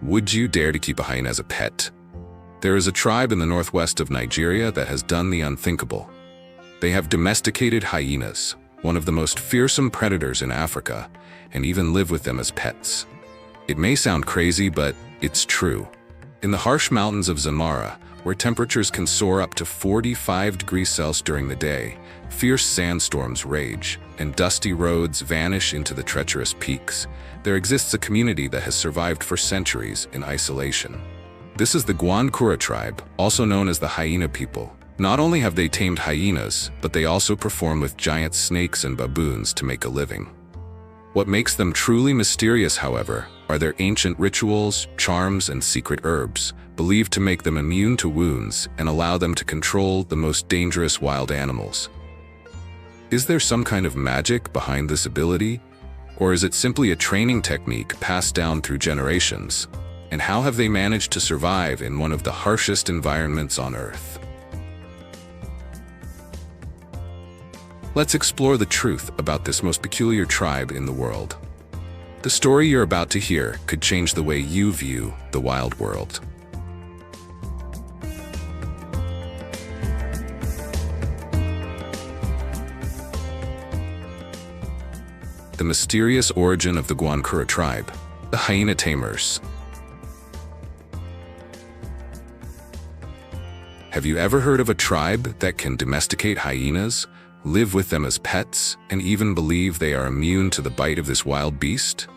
Would you dare to keep a hyena as a pet? There is a tribe in the northwest of Nigeria that has done the unthinkable. They have domesticated hyenas, one of the most fearsome predators in Africa, and even live with them as pets. It may sound crazy, but it's true. In the harsh mountains of Zamara, where temperatures can soar up to 45 degrees Celsius during the day, fierce sandstorms rage, and dusty roads vanish into the treacherous peaks, there exists a community that has survived for centuries in isolation. This is the Gwankura tribe, also known as the hyena people. Not only have they tamed hyenas, but they also perform with giant snakes and baboons to make a living. What makes them truly mysterious, however, are their ancient rituals, charms, and secret herbs, believed to make them immune to wounds and allow them to control the most dangerous wild animals. Is there some kind of magic behind this ability? Or is it simply a training technique passed down through generations? And how have they managed to survive in one of the harshest environments on Earth? Let's explore the truth about this most peculiar tribe in the world. The story you're about to hear could change the way you view the wild world. The mysterious origin of the Gwankura tribe, the hyena tamers. Have you ever heard of a tribe that can domesticate hyenas, live with them as pets, and even believe they are immune to the bite of this wild beast?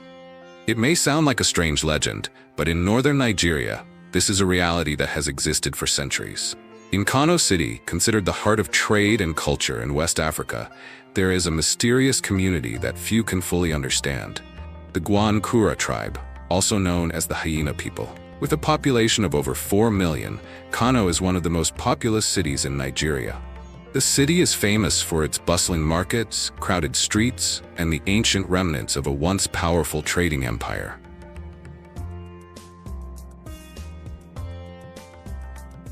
It may sound like a strange legend, but in northern Nigeria, this is a reality that has existed for centuries. In Kano City, considered the heart of trade and culture in West Africa, there is a mysterious community that few can fully understand. The Gwankura tribe, also known as the hyena people. With a population of over 4 million, Kano is one of the most populous cities in Nigeria. The city is famous for its bustling markets, crowded streets, and the ancient remnants of a once powerful trading empire.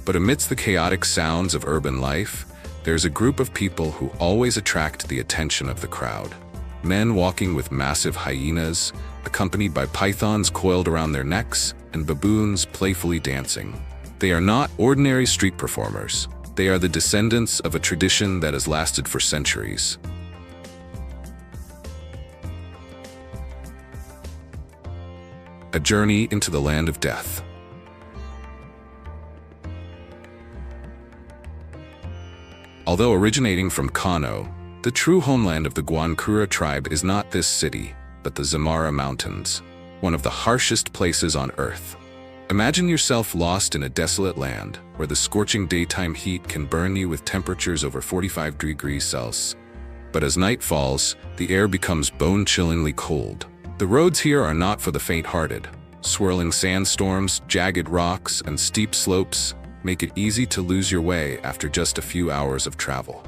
But amidst the chaotic sounds of urban life, there's a group of people who always attract the attention of the crowd. Men walking with massive hyenas, accompanied by pythons coiled around their necks, and baboons playfully dancing. They are not ordinary street performers. They are the descendants of a tradition that has lasted for centuries. A journey into the land of death. Although originating from Kano, the true homeland of the Gwankura tribe is not this city, but the Zamara Mountains, one of the harshest places on Earth. Imagine yourself lost in a desolate land where the scorching daytime heat can burn you with temperatures over 45 degrees Celsius. But as night falls, the air becomes bone-chillingly cold. The roads here are not for the faint-hearted. Swirling sandstorms, jagged rocks, and steep slopes make it easy to lose your way after just a few hours of travel.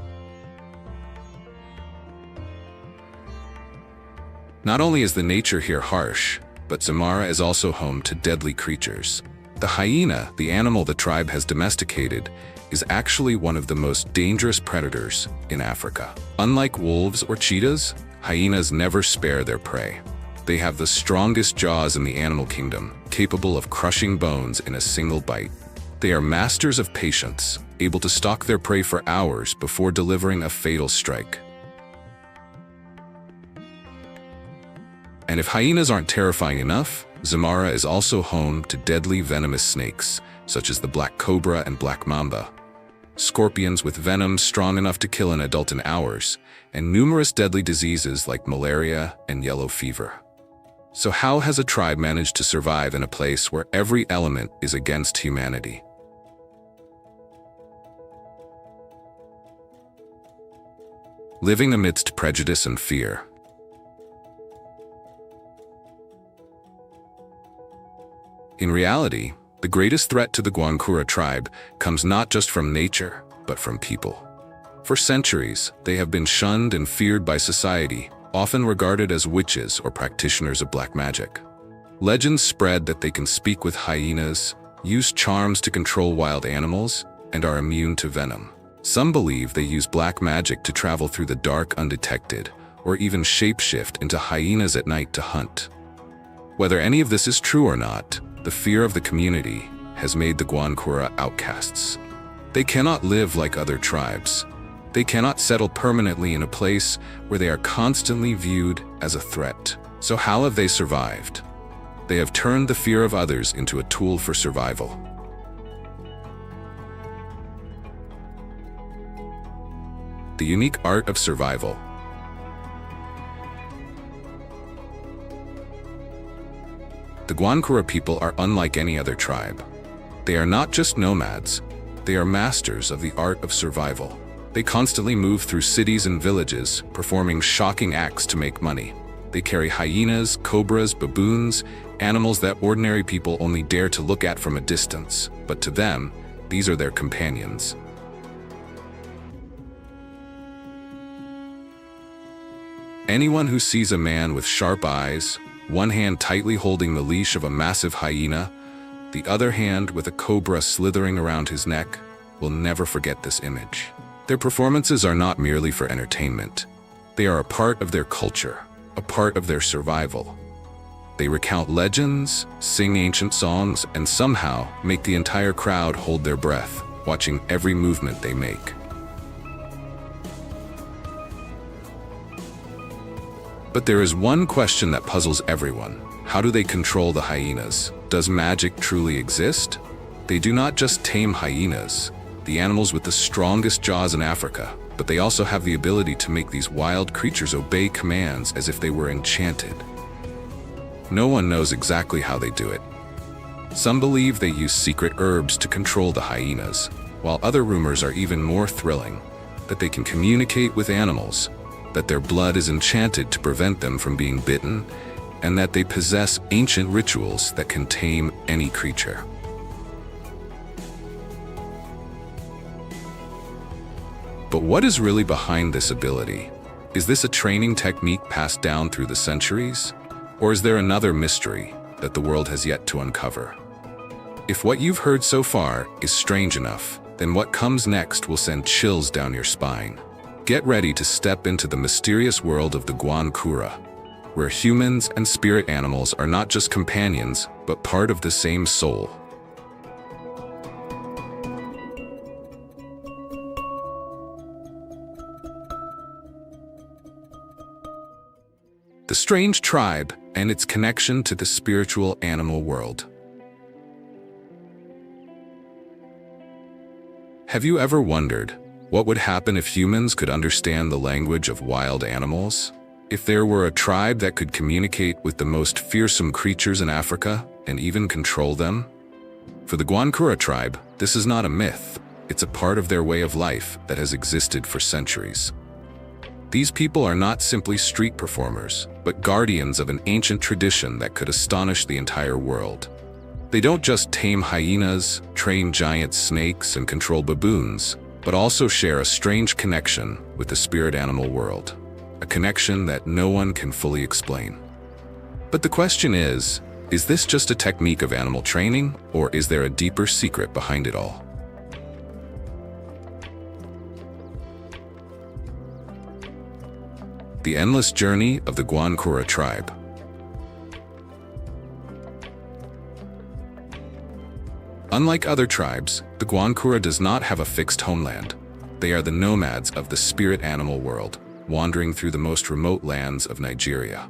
Not only is the nature here harsh, but Zamara is also home to deadly creatures. The hyena, the animal the tribe has domesticated, is actually one of the most dangerous predators in Africa. Unlike wolves or cheetahs, hyenas never spare their prey. They have the strongest jaws in the animal kingdom, capable of crushing bones in a single bite. They are masters of patience, able to stalk their prey for hours before delivering a fatal strike. And if hyenas aren't terrifying enough, Zamara is also home to deadly venomous snakes, such as the black cobra and black mamba, scorpions with venom strong enough to kill an adult in hours, and numerous deadly diseases like malaria and yellow fever. So how has a tribe managed to survive in a place where every element is against humanity? Living amidst prejudice and fear. In reality, the greatest threat to the Gwankura tribe comes not just from nature, but from people. For centuries, they have been shunned and feared by society, often regarded as witches or practitioners of black magic. Legends spread that they can speak with hyenas, use charms to control wild animals, and are immune to venom. Some believe they use black magic to travel through the dark undetected, or even shapeshift into hyenas at night to hunt. Whether any of this is true or not, The fear of the community has made the Guankura outcasts. They cannot live like other tribes. They cannot settle permanently in a place where they are constantly viewed as a threat. So how have they survived? They have turned the fear of others into a tool for survival. The unique art of survival. The Guankura people are unlike any other tribe. They are not just nomads, they are masters of the art of survival. They constantly move through cities and villages, performing shocking acts to make money. They carry hyenas, cobras, baboons, animals that ordinary people only dare to look at from a distance, but to them, these are their companions. Anyone who sees a man with sharp eyes, one hand tightly holding the leash of a massive hyena, the other hand with a cobra slithering around his neck, will never forget this image. Their performances are not merely for entertainment. They are a part of their culture, a part of their survival. They recount legends, sing ancient songs, and somehow make the entire crowd hold their breath, watching every movement they make. But there is one question that puzzles everyone. How do they control the hyenas? Does magic truly exist? They do not just tame hyenas, the animals with the strongest jaws in Africa, but they also have the ability to make these wild creatures obey commands as if they were enchanted. No one knows exactly how they do it. Some believe they use secret herbs to control the hyenas, while other rumors are even more thrilling, that they can communicate with animals, that their blood is enchanted to prevent them from being bitten, and that they possess ancient rituals that can tame any creature. But what is really behind this ability? Is this a training technique passed down through the centuries? Or is there another mystery that the world has yet to uncover? If what you've heard so far is strange enough, then what comes next will send chills down your spine. Get ready to step into the mysterious world of the Guankura, where humans and spirit animals are not just companions, but part of the same soul. The strange tribe and its connection to the spiritual animal world. Have you ever wondered what would happen if humans could understand the language of wild animals? If there were a tribe that could communicate with the most fearsome creatures in Africa and even control them? For the Guankura tribe, this is not a myth. It's a part of their way of life that has existed for centuries. These people are not simply street performers, but guardians of an ancient tradition that could astonish the entire world. They don't just tame hyenas, train giant snakes, and control baboons, but also share a strange connection with the spirit animal world, a connection that no one can fully explain. But the question is this just a technique of animal training, or is there a deeper secret behind it all? The endless journey of the Guankura tribe. Unlike other tribes, the Guankura does not have a fixed homeland. They are the nomads of the spirit animal world, wandering through the most remote lands of Nigeria.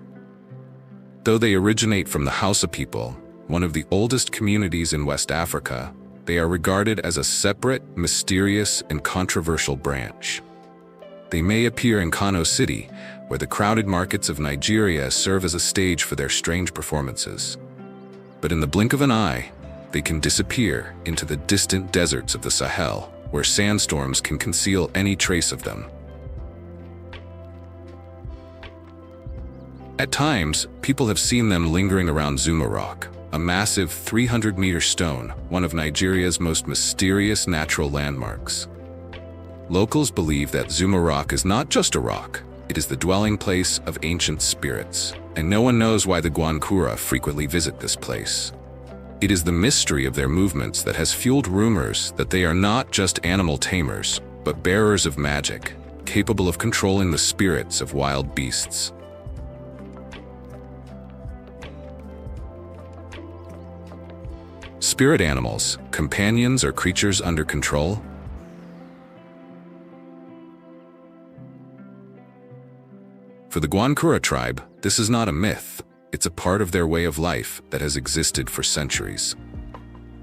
Though they originate from the Hausa people, one of the oldest communities in West Africa, they are regarded as a separate, mysterious, and controversial branch. They may appear in Kano City, where the crowded markets of Nigeria serve as a stage for their strange performances. But in the blink of an eye, they can disappear into the distant deserts of the Sahel, where sandstorms can conceal any trace of them. At times, people have seen them lingering around Zamara, a massive 300-meter stone, one of Nigeria's most mysterious natural landmarks. Locals believe that Zamara is not just a rock, it is the dwelling place of ancient spirits, and no one knows why the Guankura frequently visit this place. It is the mystery of their movements that has fueled rumors that they are not just animal tamers, but bearers of magic, capable of controlling the spirits of wild beasts. Spirit animals, companions or creatures under control? For the Guankura tribe, this is not a myth. It's a part of their way of life that has existed for centuries.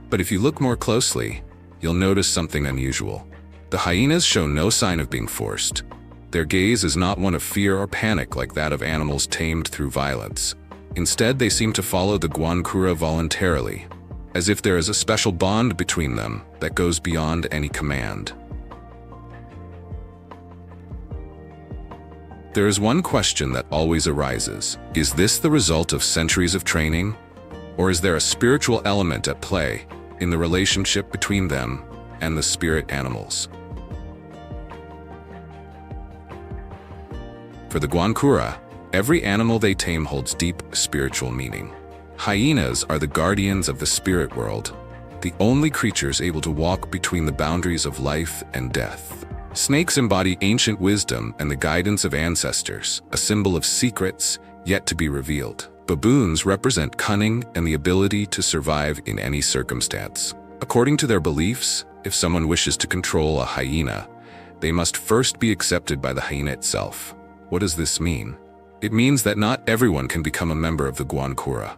But if you look more closely, you'll notice something unusual. The hyenas show no sign of being forced. Their gaze is not one of fear or panic like that of animals tamed through violence. Instead, they seem to follow the Guankura voluntarily, as if there is a special bond between them that goes beyond any command. There is one question that always arises. Is this the result of centuries of training? Or is there a spiritual element at play in the relationship between them and the spirit animals? For the Guankura, every animal they tame holds deep spiritual meaning. Hyenas are the guardians of the spirit world, the only creatures able to walk between the boundaries of life and death. Snakes embody ancient wisdom and the guidance of ancestors, a symbol of secrets yet to be revealed. Baboons represent cunning and the ability to survive in any circumstance. According to their beliefs, if someone wishes to control a hyena, they must first be accepted by the hyena itself. What does this mean? It means that not everyone can become a member of the Guankura.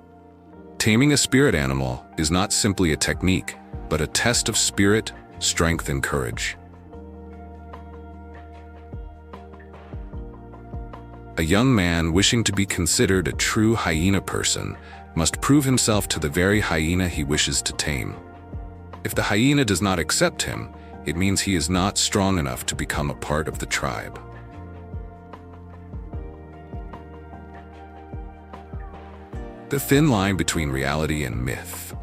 Taming a spirit animal is not simply a technique, but a test of spirit, strength, and courage. A young man wishing to be considered a true hyena person must prove himself to the very hyena he wishes to tame. If the hyena does not accept him, it means he is not strong enough to become a part of the tribe. The thin line between reality and myth.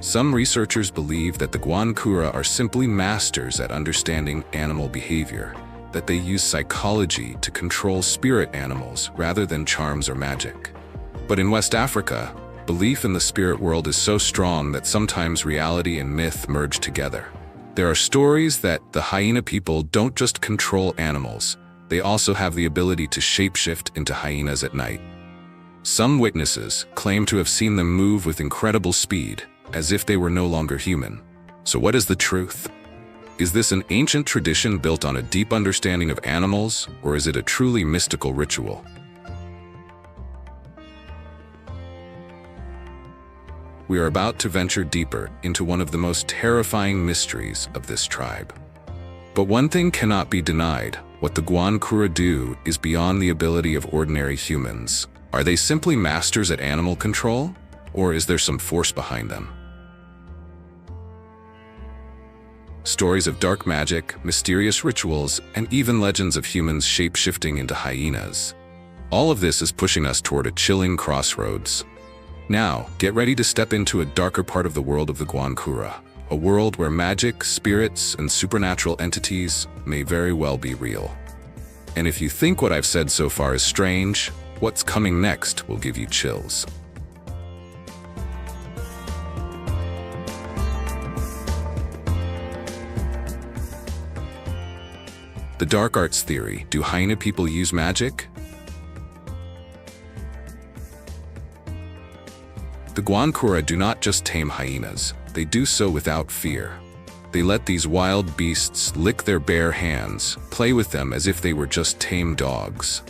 Some researchers believe that the Guankura are simply masters at understanding animal behavior, that they use psychology to control spirit animals rather than charms or magic. But in West Africa, belief in the spirit world is so strong that sometimes reality and myth merge together. There are stories that the hyena people don't just control animals, they also have the ability to shapeshift into hyenas at night. Some witnesses claim to have seen them move with incredible speed, as if they were no longer human. So what is the truth? Is this an ancient tradition built on a deep understanding of animals, or is it a truly mystical ritual? We are about to venture deeper into one of the most terrifying mysteries of this tribe. But one thing cannot be denied: what the Guankura do is beyond the ability of ordinary humans. Are they simply masters at animal control, or is there some force behind them? Stories of dark magic, mysterious rituals, and even legends of humans shape-shifting into hyenas. All of this is pushing us toward a chilling crossroads. Now, get ready to step into a darker part of the world of the Guankura, a world where magic, spirits, and supernatural entities may very well be real. And if you think what I've said so far is strange, what's coming next will give you chills. The dark arts theory. Do hyena people use magic? The Guankura do not just tame hyenas, they do so without fear. They let these wild beasts lick their bare hands, play with them as if they were just tame dogs.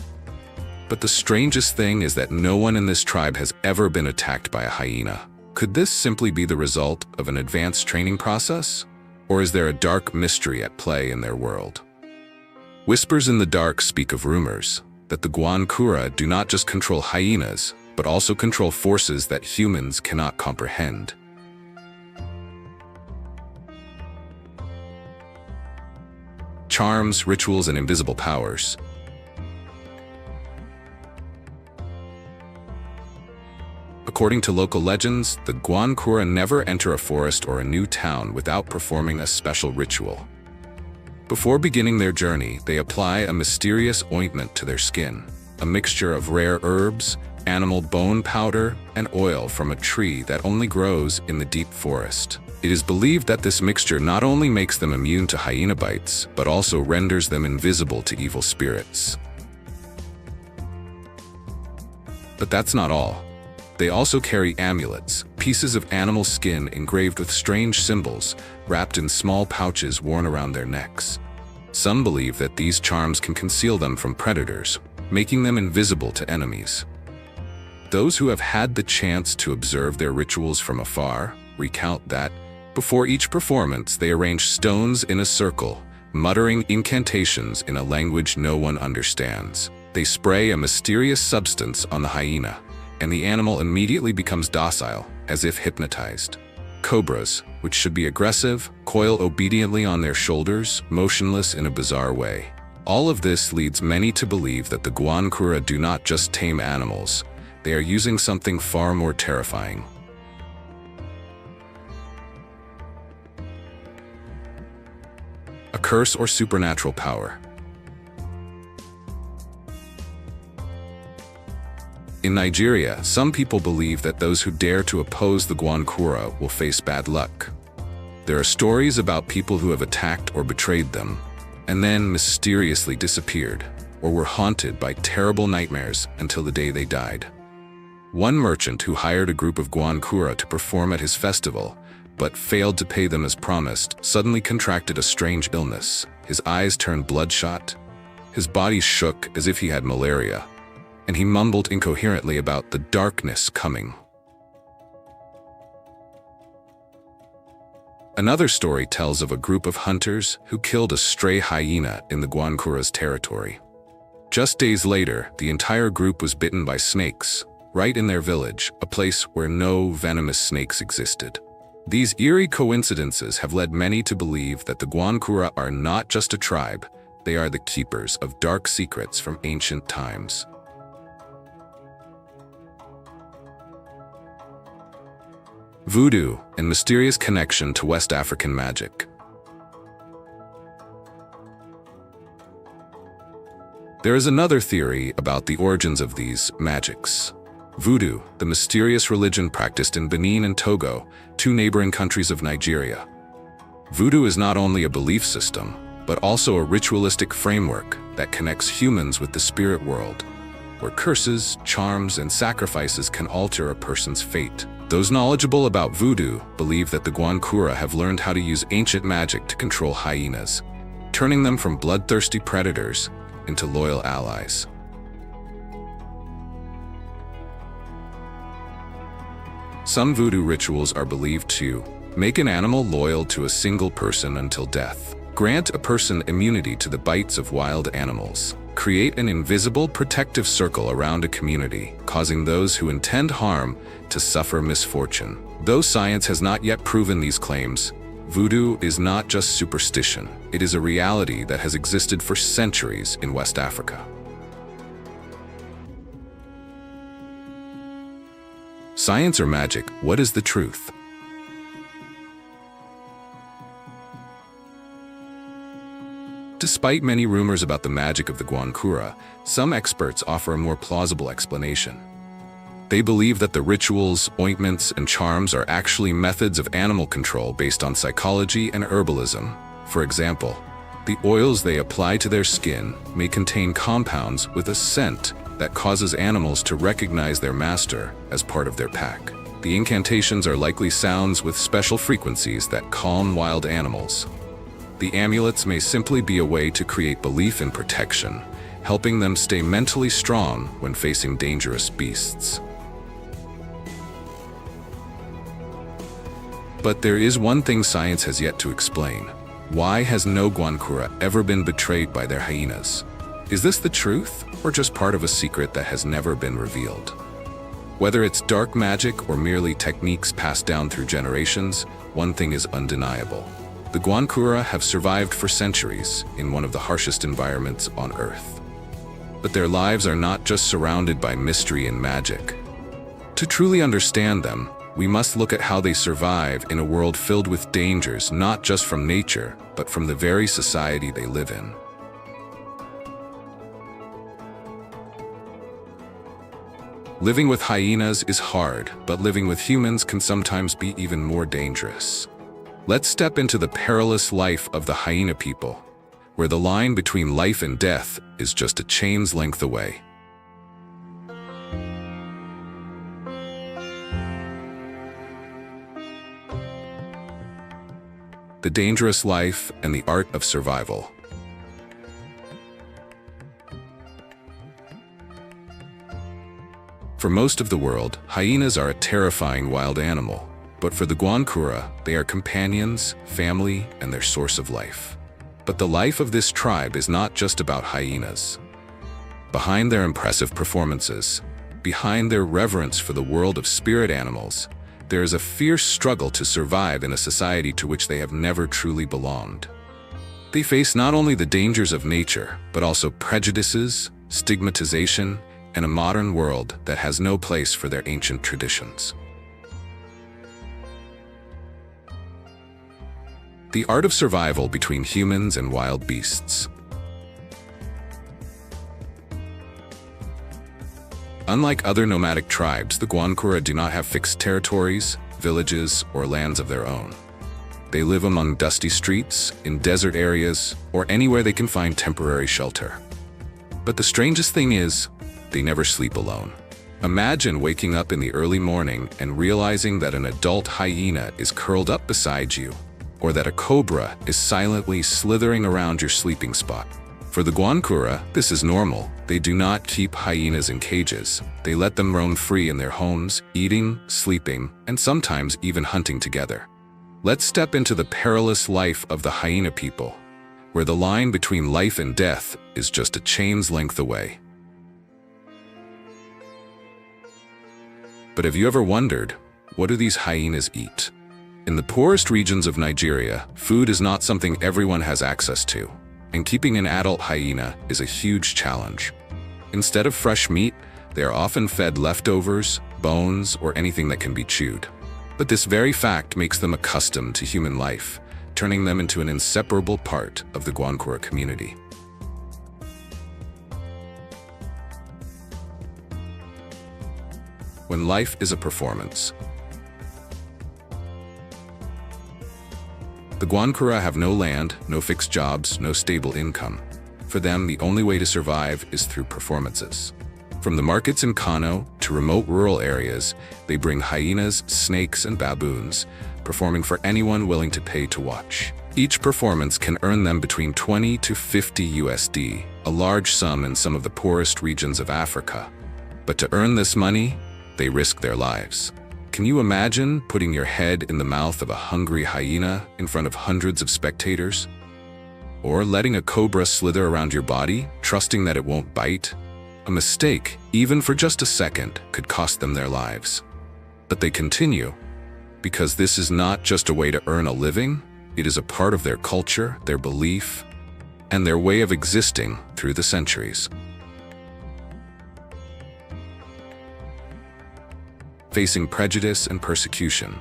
But the strangest thing is that no one in this tribe has ever been attacked by a hyena. Could this simply be the result of an advanced training process? Or is there a dark mystery at play in their world? Whispers in the dark speak of rumors that the Guankura do not just control hyenas, but also control forces that humans cannot comprehend. Charms, rituals, and invisible powers. According to local legends, the Guankura never enter a forest or a new town without performing a special ritual. Before beginning their journey, they apply a mysterious ointment to their skin, a mixture of rare herbs, animal bone powder, and oil from a tree that only grows in the deep forest. It is believed that this mixture not only makes them immune to hyena bites, but also renders them invisible to evil spirits. But that's not all. They also carry amulets, pieces of animal skin engraved with strange symbols, wrapped in small pouches worn around their necks. Some believe that these charms can conceal them from predators, making them invisible to enemies. Those who have had the chance to observe their rituals from afar recount that, before each performance, they arrange stones in a circle, muttering incantations in a language no one understands. They spray a mysterious substance on the hyena, and the animal immediately becomes docile, as if hypnotized. Cobras, which should be aggressive, coil obediently on their shoulders, motionless in a bizarre way. All of this leads many to believe that the Guankura do not just tame animals, they are using something far more terrifying. A curse or supernatural power. In Nigeria, some people believe that those who dare to oppose the Guankura will face bad luck. There are stories about people who have attacked or betrayed them, and then mysteriously disappeared, or were haunted by terrible nightmares until the day they died. One merchant who hired a group of Guankura to perform at his festival, but failed to pay them as promised, suddenly contracted a strange illness. His eyes turned bloodshot, his body shook as if he had malaria, and he mumbled incoherently about the darkness coming. Another story tells of a group of hunters who killed a stray hyena in the Guankura's territory. Just days later, the entire group was bitten by snakes, right in their village, a place where no venomous snakes existed. These eerie coincidences have led many to believe that the Guankura are not just a tribe, they are the keepers of dark secrets from ancient times. Voodoo and mysterious connection to West African magic. There is another theory about the origins of these magics. Voodoo, the mysterious religion practiced in Benin and Togo, two neighboring countries of Nigeria. Voodoo is not only a belief system, but also a ritualistic framework that connects humans with the spirit world, where curses, charms, and sacrifices can alter a person's fate. Those knowledgeable about voodoo believe that the Guankura have learned how to use ancient magic to control hyenas, turning them from bloodthirsty predators into loyal allies. Some voodoo rituals are believed to make an animal loyal to a single person until death, grant a person immunity to the bites of wild animals, create an invisible protective circle around a community, causing those who intend harm to suffer misfortune. Though science has not yet proven these claims, voodoo is not just superstition. It is a reality that has existed for centuries in West Africa. Science or magic, what is the truth? Despite many rumors about the magic of the Guankura, some experts offer a more plausible explanation. They believe that the rituals, ointments, and charms are actually methods of animal control based on psychology and herbalism. For example, the oils they apply to their skin may contain compounds with a scent that causes animals to recognize their master as part of their pack. The incantations are likely sounds with special frequencies that calm wild animals. The amulets may simply be a way to create belief in protection, helping them stay mentally strong when facing dangerous beasts. But there is one thing science has yet to explain. Why has no Guankura ever been betrayed by their hyenas? Is this the truth, or just part of a secret that has never been revealed? Whether it's dark magic or merely techniques passed down through generations, one thing is undeniable. The Guankura have survived for centuries in one of the harshest environments on Earth. But their lives are not just surrounded by mystery and magic. To truly understand them, we must look at how they survive in a world filled with dangers not just from nature, but from the very society they live in. Living with hyenas is hard, but living with humans can sometimes be even more dangerous. Let's step into the perilous life of the hyena people, where the line between life and death is just a chain's length away. the dangerous life, and the art of survival. For most of the world, hyenas are a terrifying wild animal, but for the Guankura, they are companions, family, and their source of life. But the life of this tribe is not just about hyenas. Behind their impressive performances, behind their reverence for the world of spirit animals, there is a fierce struggle to survive in a society to which they have never truly belonged. They face not only the dangers of nature, but also prejudices, stigmatization, and a modern world that has no place for their ancient traditions. The art of survival between humans and wild beasts. Unlike other nomadic tribes, the Guankura do not have fixed territories, villages, or lands of their own. They live among dusty streets, in desert areas, or anywhere they can find temporary shelter. But the strangest thing is, they never sleep alone. Imagine waking up in the early morning and realizing that an adult hyena is curled up beside you, or that a cobra is silently slithering around your sleeping spot. For the Guankura, this is normal. They do not keep hyenas in cages. They let them roam free in their homes, eating, sleeping, and sometimes even hunting together. Let's step into the perilous life of the hyena people, where the line between life and death is just a chain's length away. But have you ever wondered, what do these hyenas eat? In the poorest regions of Nigeria, food is not something everyone has access to, and keeping an adult hyena is a huge challenge. Instead of fresh meat, they are often fed leftovers, bones, or anything that can be chewed. But this very fact makes them accustomed to human life, turning them into an inseparable part of the Guankura community. When life is a performance. The Guankura have no land, no fixed jobs, no stable income. For them, the only way to survive is through performances. From the markets in Kano to remote rural areas, they bring hyenas, snakes, and baboons, performing for anyone willing to pay to watch. Each performance can earn them between 20 to 50 USD, a large sum in some of the poorest regions of Africa. But to earn this money, they risk their lives. Can you imagine putting your head in the mouth of a hungry hyena in front of hundreds of spectators? Or letting a cobra slither around your body, trusting that it won't bite? A mistake, even for just a second, could cost them their lives. But they continue, because this is not just a way to earn a living, it is a part of their culture, their belief, and their way of existing through the centuries. Facing prejudice and persecution.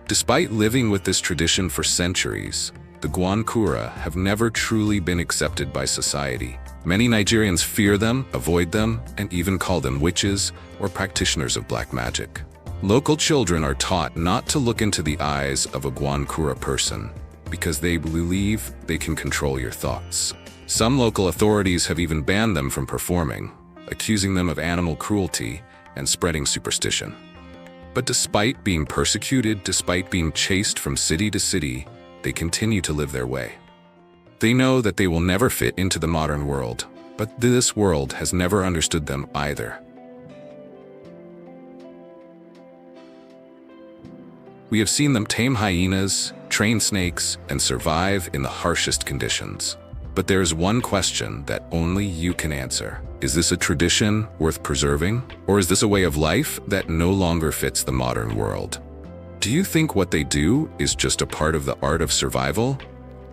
Despite living with this tradition for centuries, the Guankura have never truly been accepted by society. Many Nigerians fear them, avoid them, and even call them witches or practitioners of black magic. Local children are taught not to look into the eyes of a Guankura person because they believe they can control your thoughts. Some local authorities have even banned them from performing, accusing them of animal cruelty and spreading superstition. But despite being persecuted, despite being chased from city to city, they continue to live their way. They know that they will never fit into the modern world, but this world has never understood them either. We have seen them tame hyenas, train snakes, and survive in the harshest conditions. But there is one question that only you can answer. Is this a tradition worth preserving? Or is this a way of life that no longer fits the modern world? Do you think what they do is just a part of the art of survival?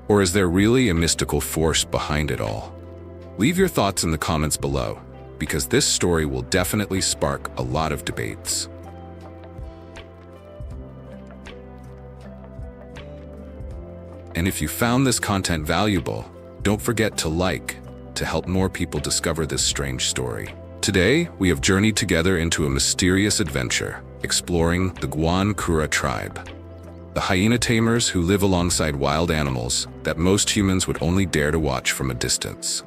Or is there really a mystical force behind it all? Leave your thoughts in the comments below, because this story will definitely spark a lot of debates. And if you found this content valuable, don't forget to like to help more people discover this strange story. Today, we have journeyed together into a mysterious adventure, exploring the Guankura tribe, the hyena tamers who live alongside wild animals that most humans would only dare to watch from a distance.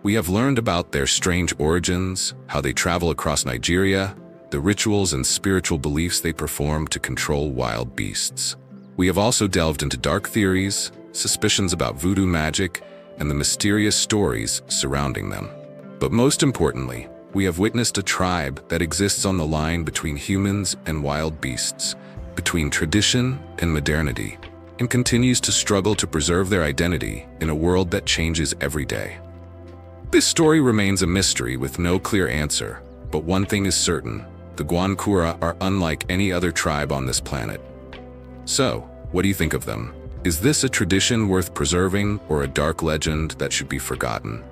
We have learned about their strange origins, how they travel across Nigeria, the rituals and spiritual beliefs they perform to control wild beasts. We have also delved into dark theories, suspicions about voodoo magic, and the mysterious stories surrounding them. But most importantly, we have witnessed a tribe that exists on the line between humans and wild beasts, between tradition and modernity, and continues to struggle to preserve their identity in a world that changes every day. This story remains a mystery with no clear answer, but one thing is certain: the Guankura are unlike any other tribe on this planet. So, what do you think of them? Is this a tradition worth preserving or a dark legend that should be forgotten?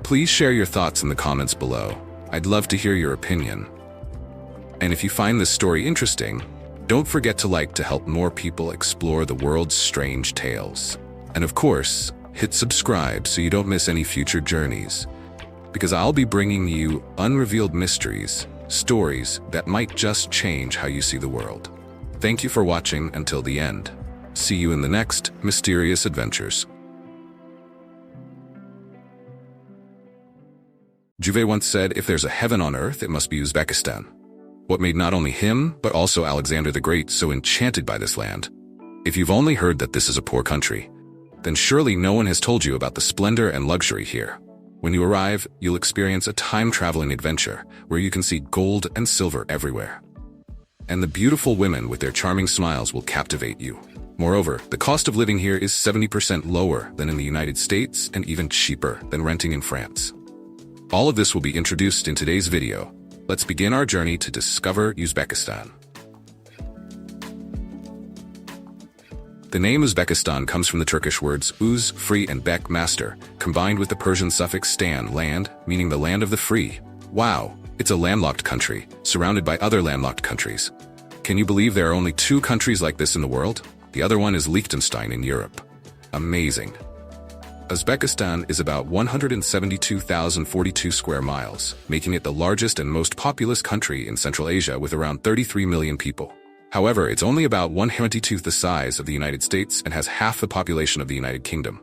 Please share your thoughts in the comments below. I'd love to hear your opinion. And if you find this story interesting, don't forget to like to help more people explore the world's strange tales. And of course, hit subscribe so you don't miss any future journeys, because I'll be bringing you unrevealed mysteries, stories that might just change how you see the world. Thank you for watching until the end. See you in the next mysterious adventures. Juve once said, if there's a heaven on earth, it must be Uzbekistan. What made not only him, but also Alexander the Great so enchanted by this land? If you've only heard that this is a poor country, then surely no one has told you about the splendor and luxury here. When you arrive, you'll experience a time-traveling adventure where you can see gold and silver everywhere. And the beautiful women with their charming smiles will captivate you. Moreover, the cost of living here is 70% lower than in the United States and even cheaper than renting in France. All of this will be introduced in today's video. Let's begin our journey to discover Uzbekistan. The name Uzbekistan comes from the Turkish words uz, free, and bek, master, combined with the Persian suffix stan, land, meaning the land of the free. Wow, it's a landlocked country, surrounded by other landlocked countries. Can you believe there are only 2 countries like this in the world? The other one is Liechtenstein in Europe. Amazing. Uzbekistan is about 172,042 square miles, making it the largest and most populous country in Central Asia with around 33 million people. However, it's only about 1/22 the size of the United States and has half the population of the United Kingdom.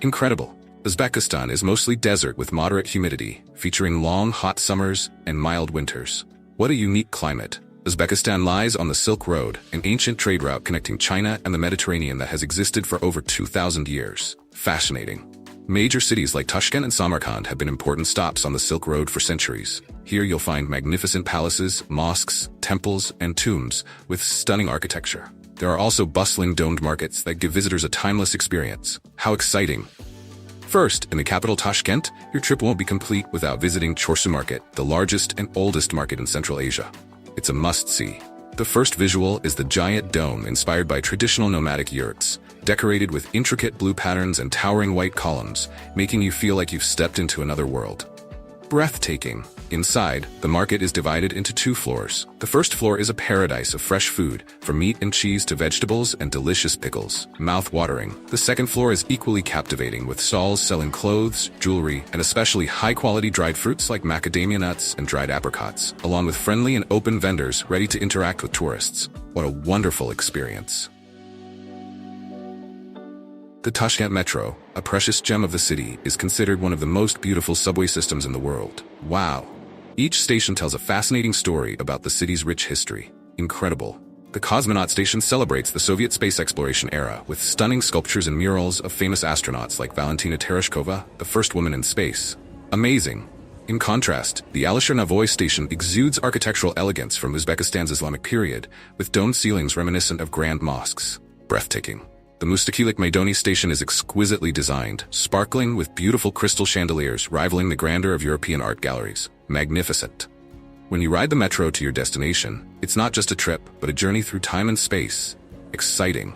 Incredible. Uzbekistan is mostly desert with moderate humidity, featuring long, hot summers and mild winters. What a unique climate. Uzbekistan lies on the Silk Road, an ancient trade route connecting China and the Mediterranean that has existed for over 2,000 years. Fascinating. Major cities like Tashkent and Samarkand have been important stops on the Silk Road for centuries. Here you'll find magnificent palaces, mosques, temples, and tombs with stunning architecture. There are also bustling domed markets that give visitors a timeless experience. How exciting! First, in the capital Tashkent, your trip won't be complete without visiting Chorsu Market, the largest and oldest market in Central Asia. It's a must-see. The first visual is the giant dome inspired by traditional nomadic yurts, decorated with intricate blue patterns and towering white columns, making you feel like you've stepped into another world. Breathtaking. Inside, the market is divided into 2 floors. The first floor is a paradise of fresh food, from meat and cheese to vegetables and delicious pickles. Mouth-watering. The second floor is equally captivating, with stalls selling clothes, jewelry, and especially high-quality dried fruits like macadamia nuts and dried apricots, along with friendly and open vendors ready to interact with tourists. What a wonderful experience. The Tashkent Metro, a precious gem of the city, is considered one of the most beautiful subway systems in the world. Wow! Each station tells a fascinating story about the city's rich history. Incredible. The Cosmonaut Station celebrates the Soviet space exploration era with stunning sculptures and murals of famous astronauts like Valentina Tereshkova, the first woman in space. Amazing. In contrast, the Alisher Navoy Station exudes architectural elegance from Uzbekistan's Islamic period, with domed ceilings reminiscent of grand mosques. Breathtaking. The Mustaqilik Maidoni Station is exquisitely designed, sparkling with beautiful crystal chandeliers rivaling the grandeur of European art galleries. Magnificent. When you ride the metro to your destination, it's not just a trip, but a journey through time and space. Exciting.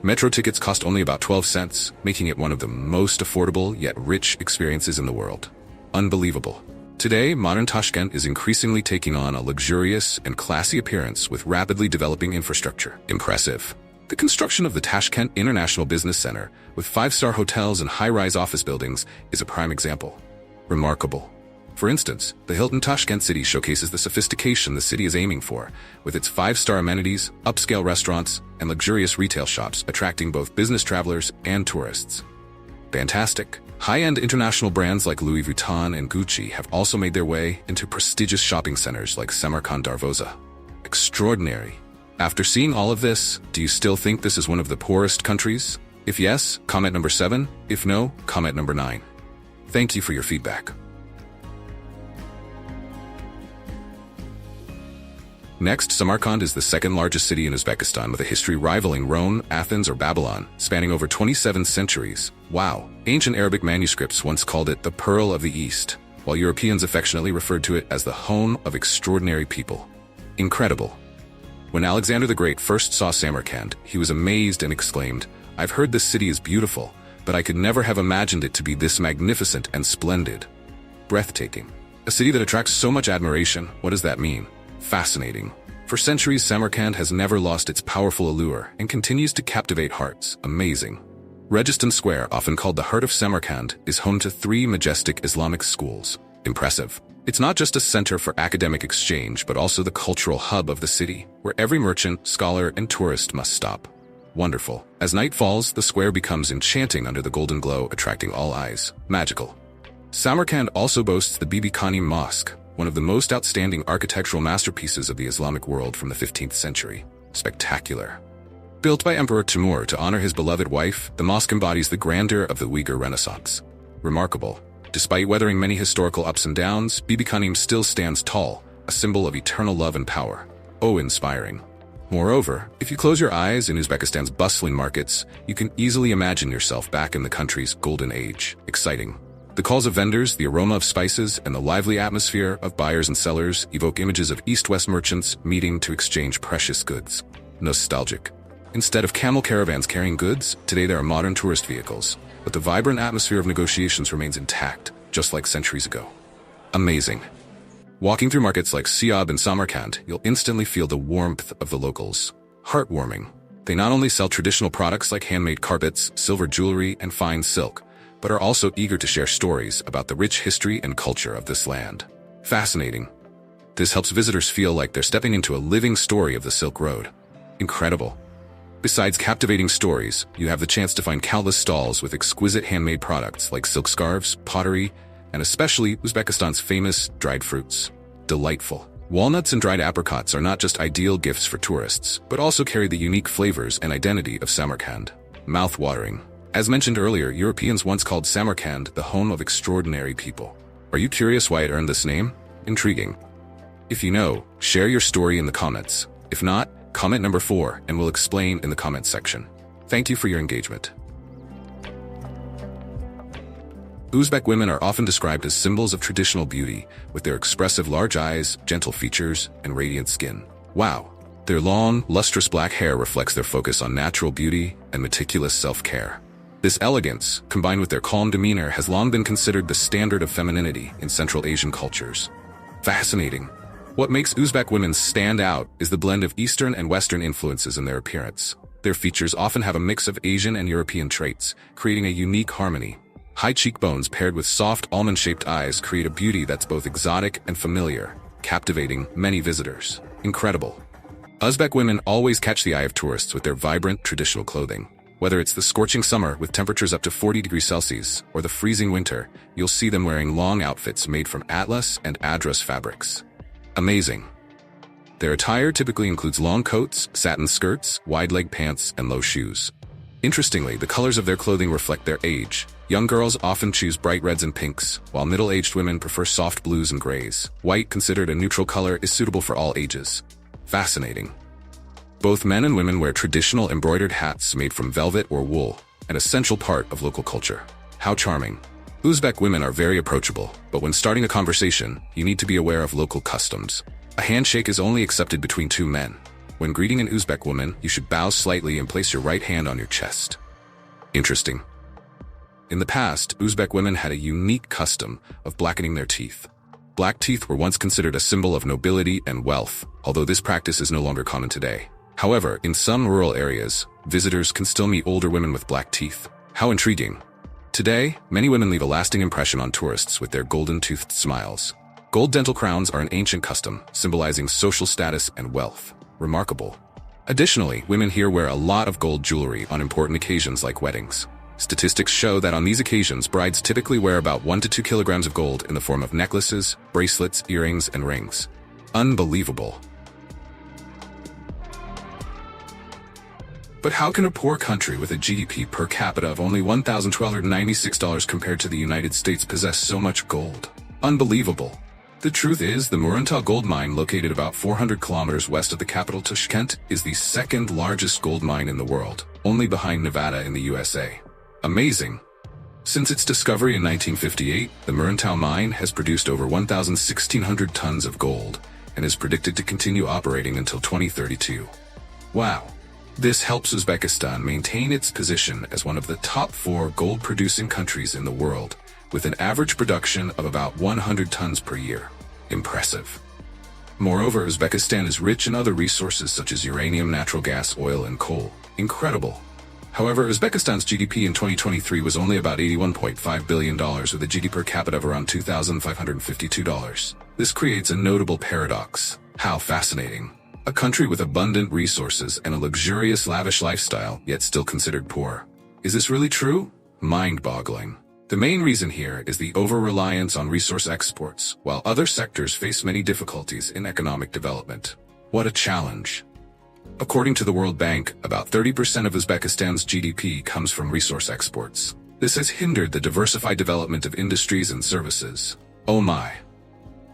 Metro tickets cost only about 12 cents, making it one of the most affordable yet rich experiences in the world. Unbelievable. Today, modern Tashkent is increasingly taking on a luxurious and classy appearance with rapidly developing infrastructure. Impressive. The construction of the Tashkent International Business Center, with 5-star hotels and high-rise office buildings, is a prime example. Remarkable. For instance, the Hilton Tashkent City showcases the sophistication the city is aiming for, with its 5-star amenities, upscale restaurants, and luxurious retail shops attracting both business travelers and tourists. Fantastic. High-end international brands like Louis Vuitton and Gucci have also made their way into prestigious shopping centers like Samarkand Darvoza. Extraordinary. After seeing all of this, do you still think this is one of the poorest countries? If yes, comment number 7. If no, comment number 9. Thank you for your feedback. Next, Samarkand is the second largest city in Uzbekistan with a history rivaling Rome, Athens, or Babylon, spanning over 27 centuries. Wow! Ancient Arabic manuscripts once called it the Pearl of the East, while Europeans affectionately referred to it as the home of extraordinary people. Incredible. When Alexander the Great first saw Samarkand, he was amazed and exclaimed, "I've heard this city is beautiful, but I could never have imagined it to be this magnificent and splendid." Breathtaking. A city that attracts so much admiration, what does that mean? Fascinating. For centuries, Samarkand has never lost its powerful allure and continues to captivate hearts. Amazing. Registan Square, often called the heart of Samarkand, is home to 3 majestic Islamic schools. Impressive. It's not just a center for academic exchange, but also the cultural hub of the city, where every merchant, scholar, and tourist must stop. Wonderful. As night falls, the square becomes enchanting under the golden glow, attracting all eyes. Magical. Samarkand also boasts the Bibi Khanim Mosque, one of the most outstanding architectural masterpieces of the Islamic world from the 15th century. Spectacular. Built by Emperor Timur to honor his beloved wife, the mosque embodies the grandeur of the Uyghur Renaissance. Remarkable. Despite weathering many historical ups and downs, Bibi Khanim still stands tall, a symbol of eternal love and power. Oh, inspiring. Moreover, if you close your eyes in Uzbekistan's bustling markets, you can easily imagine yourself back in the country's golden age. Exciting. The calls of vendors, the aroma of spices, and the lively atmosphere of buyers and sellers evoke images of East-West merchants meeting to exchange precious goods. Nostalgic. Instead of camel caravans carrying goods, today there are modern tourist vehicles, but the vibrant atmosphere of negotiations remains intact, just like centuries ago. Amazing. Walking through markets like Siab and Samarkand, you'll instantly feel the warmth of the locals. Heartwarming. They not only sell traditional products like handmade carpets, silver jewelry, and fine silk, but are also eager to share stories about the rich history and culture of this land. Fascinating. This helps visitors feel like they're stepping into a living story of the Silk Road. Incredible. Besides captivating stories, you have the chance to find countless stalls with exquisite handmade products like silk scarves, pottery, and especially Uzbekistan's famous dried fruits. Delightful. Walnuts and dried apricots are not just ideal gifts for tourists, but also carry the unique flavors and identity of Samarkand. Mouth-watering. As mentioned earlier, Europeans once called Samarkand the home of extraordinary people. Are you curious why it earned this name? Intriguing. If you know, share your story in the comments. If not, comment number 4 and we'll explain in the comments section. Thank you for your engagement. Uzbek women are often described as symbols of traditional beauty, with their expressive large eyes, gentle features, and radiant skin. Wow! Their long, lustrous black hair reflects their focus on natural beauty and meticulous self-care. This elegance, combined with their calm demeanor, has long been considered the standard of femininity in Central Asian cultures. Fascinating. What makes Uzbek women stand out is the blend of Eastern and Western influences in their appearance. Their features often have a mix of Asian and European traits, creating a unique harmony. High cheekbones paired with soft almond-shaped eyes create a beauty that's both exotic and familiar, captivating many visitors. Incredible. Uzbek women always catch the eye of tourists with their vibrant, traditional clothing. Whether it's the scorching summer with temperatures up to 40 degrees Celsius or the freezing winter, you'll see them wearing long outfits made from atlas and adras fabrics. Amazing. Their attire typically includes long coats, satin skirts, wide-leg pants, and low shoes. Interestingly, the colors of their clothing reflect their age. Young girls often choose bright reds and pinks, while middle-aged women prefer soft blues and grays. White, considered a neutral color, is suitable for all ages. Fascinating. Both men and women wear traditional embroidered hats made from velvet or wool, an essential part of local culture. How charming. Uzbek women are very approachable, but when starting a conversation, you need to be aware of local customs. A handshake is only accepted between 2 men. When greeting an Uzbek woman, you should bow slightly and place your right hand on your chest. Interesting. In the past, Uzbek women had a unique custom of blackening their teeth. Black teeth were once considered a symbol of nobility and wealth, although this practice is no longer common today. However, in some rural areas, visitors can still meet older women with black teeth. How intriguing. Today, many women leave a lasting impression on tourists with their golden-toothed smiles. Gold dental crowns are an ancient custom, symbolizing social status and wealth. Remarkable. Additionally, women here wear a lot of gold jewelry on important occasions like weddings. Statistics show that on these occasions, brides typically wear about 1 to 2 kilograms of gold in the form of necklaces, bracelets, earrings, and rings. Unbelievable. But how can a poor country with a GDP per capita of only $1,296 compared to the United States possess so much gold? Unbelievable. The truth is, the Muruntau gold mine, located about 400 kilometers west of the capital Tashkent, is the second largest gold mine in the world, only behind Nevada in the USA. Amazing. Since its discovery in 1958, the Muruntau mine has produced over 1,600 tons of gold and is predicted to continue operating until 2032. Wow. This helps Uzbekistan maintain its position as one of the top 4 gold-producing countries in the world, with an average production of about 100 tons per year. Impressive. Moreover, Uzbekistan is rich in other resources such as uranium, natural gas, oil, and coal. Incredible. However, Uzbekistan's GDP in 2023 was only about $81.5 billion with a GDP per capita of around $2,552. This creates a notable paradox. How fascinating. A country with abundant resources and a luxurious, lavish lifestyle, yet still considered poor. Is this really true? Mind-boggling. The main reason here is the over-reliance on resource exports, while other sectors face many difficulties in economic development. What a challenge. According to the World Bank, about 30% of Uzbekistan's GDP comes from resource exports. This has hindered the diversified development of industries and services. Oh my.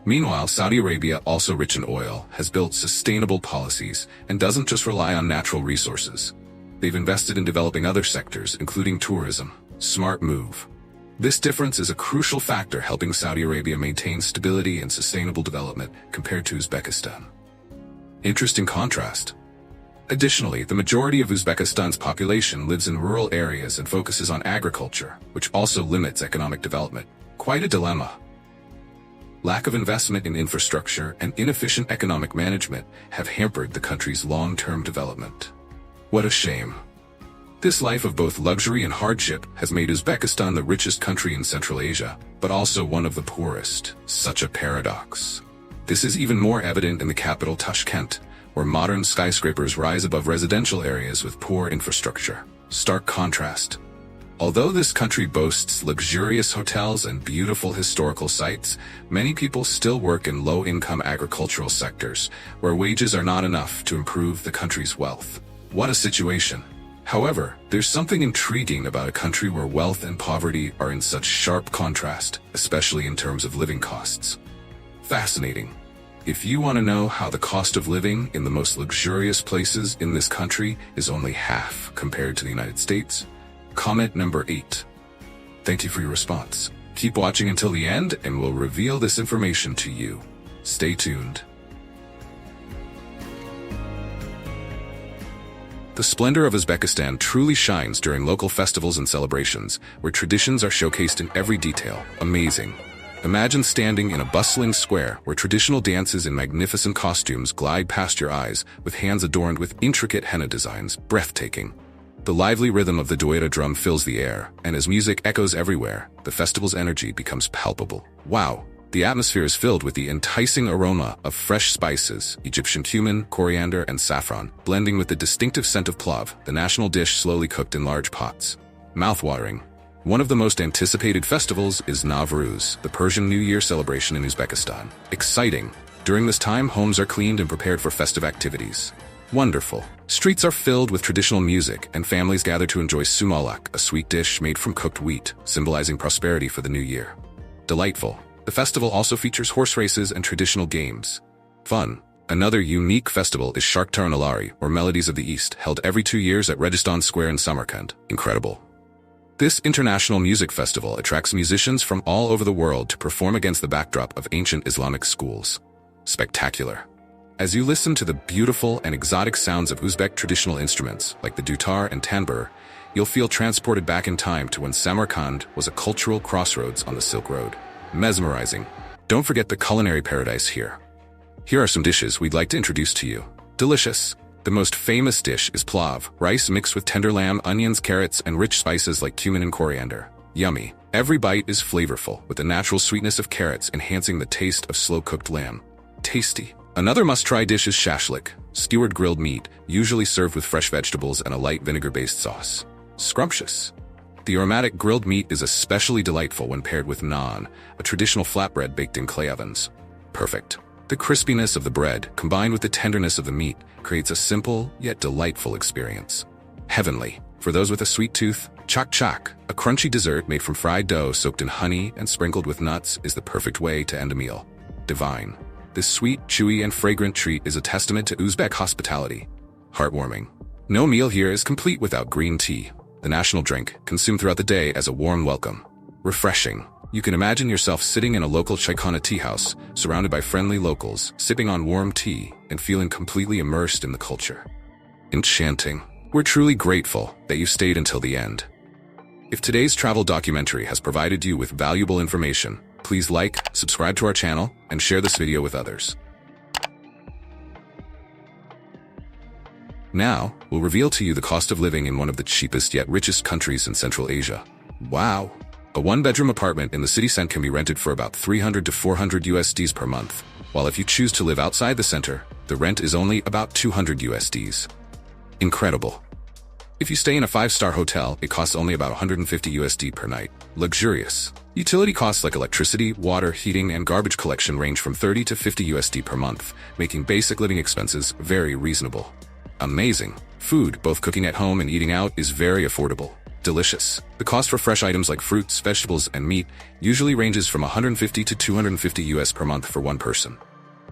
Meanwhile, Saudi Arabia, also rich in oil, has built sustainable policies and doesn't just rely on natural resources. They've invested in developing other sectors, including tourism. Smart move. This difference is a crucial factor helping Saudi Arabia maintain stability and sustainable development compared to Uzbekistan. Interesting contrast. Additionally, the majority of Uzbekistan's population lives in rural areas and focuses on agriculture, which also limits economic development. Quite a dilemma. Lack of investment in infrastructure and inefficient economic management have hampered the country's long-term development. What a shame. This life of both luxury and hardship has made Uzbekistan the richest country in Central Asia, but also one of the poorest. Such a paradox. This is even more evident in the capital Tashkent, where modern skyscrapers rise above residential areas with poor infrastructure. Stark contrast. Although this country boasts luxurious hotels and beautiful historical sites, many people still work in low-income agricultural sectors, where wages are not enough to improve the country's wealth. What a situation. However, there's something intriguing about a country where wealth and poverty are in such sharp contrast, especially in terms of living costs. Fascinating. If you want to know how the cost of living in the most luxurious places in this country is only half compared to the United States, comment number 8. Thank you for your response. Keep watching until the end and we'll reveal this information to you. Stay tuned. The splendor of Uzbekistan truly shines during local festivals and celebrations, where traditions are showcased in every detail. Amazing. Imagine standing in a bustling square where traditional dances in magnificent costumes glide past your eyes, with hands adorned with intricate henna designs. Breathtaking. The lively rhythm of the doira drum fills the air, and as music echoes everywhere, the festival's energy becomes palpable. Wow! The atmosphere is filled with the enticing aroma of fresh spices, Egyptian cumin, coriander, and saffron, blending with the distinctive scent of plov, the national dish slowly cooked in large pots. Mouthwatering. One of the most anticipated festivals is Nowruz, the Persian New Year celebration in Uzbekistan. Exciting! During this time, homes are cleaned and prepared for festive activities. Wonderful. Streets are filled with traditional music, and families gather to enjoy sumalak, a sweet dish made from cooked wheat, symbolizing prosperity for the new year. Delightful. The festival also features horse races and traditional games. Fun. Another unique festival is Sharktar Nalari, or Melodies of the East, held every 2 years at Registan Square in Samarkand. Incredible. This international music festival attracts musicians from all over the world to perform against the backdrop of ancient Islamic schools. Spectacular. As you listen to the beautiful and exotic sounds of Uzbek traditional instruments, like the dutar and tanbur, you'll feel transported back in time to when Samarkand was a cultural crossroads on the Silk Road. Mesmerizing. Don't forget the culinary paradise here. Here are some dishes we'd like to introduce to you. Delicious. The most famous dish is plov, rice mixed with tender lamb, onions, carrots, and rich spices like cumin and coriander. Yummy. Every bite is flavorful, with the natural sweetness of carrots enhancing the taste of slow-cooked lamb. Tasty. Another must-try dish is shashlik, skewered grilled meat, usually served with fresh vegetables and a light vinegar-based sauce. Scrumptious. The aromatic grilled meat is especially delightful when paired with naan, a traditional flatbread baked in clay ovens. Perfect. The crispiness of the bread, combined with the tenderness of the meat, creates a simple yet delightful experience. Heavenly. For those with a sweet tooth, chak chak, a crunchy dessert made from fried dough soaked in honey and sprinkled with nuts, is the perfect way to end a meal. Divine. This sweet, chewy, and fragrant treat is a testament to Uzbek hospitality. Heartwarming. No meal here is complete without green tea, the national drink, consumed throughout the day as a warm welcome. Refreshing. You can imagine yourself sitting in a local Chaikana tea house, surrounded by friendly locals, sipping on warm tea, and feeling completely immersed in the culture. Enchanting. We're truly grateful that you stayed until the end. If today's travel documentary has provided you with valuable information, please like, subscribe to our channel, and share this video with others. Now, we'll reveal to you the cost of living in one of the cheapest yet richest countries in Central Asia. Wow! A one-bedroom apartment in the city center can be rented for about 300 to 400 USDs per month, while if you choose to live outside the center, the rent is only about 200 USDs. Incredible. If you stay in a 5-star hotel, it costs only about 150 USD per night. Luxurious. Utility costs like electricity, water, heating, and garbage collection range from 30 to 50 USD per month, making basic living expenses very reasonable. Amazing. Food, both cooking at home and eating out, is very affordable. Delicious. The cost for fresh items like fruits, vegetables, and meat usually ranges from 150 to 250 US per month for one person.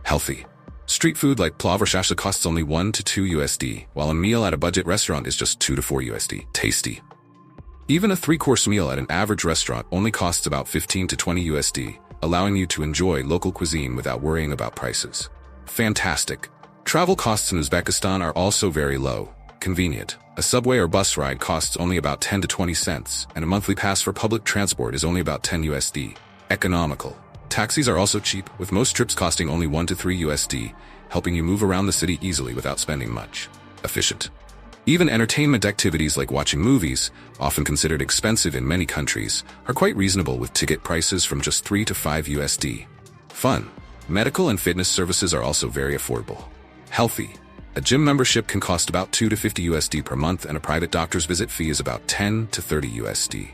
Healthy. Street food like plav or shashlik costs only 1 to 2 USD, while a meal at a budget restaurant is just 2 to 4 USD. Tasty. Even a 3-course meal at an average restaurant only costs about 15 to 20 USD, allowing you to enjoy local cuisine without worrying about prices. Fantastic. Travel costs in Uzbekistan are also very low. Convenient. A subway or bus ride costs only about 10 to 20 cents, and a monthly pass for public transport is only about 10 USD. Economical. Taxis are also cheap, with most trips costing only 1 to 3 USD, helping you move around the city easily without spending much. Efficient. Even entertainment activities like watching movies, often considered expensive in many countries, are quite reasonable with ticket prices from just 3 to 5 USD. Fun. Medical and fitness services are also very affordable. Healthy. A gym membership can cost about 2 to 50 USD per month, and a private doctor's visit fee is about 10 to 30 USD.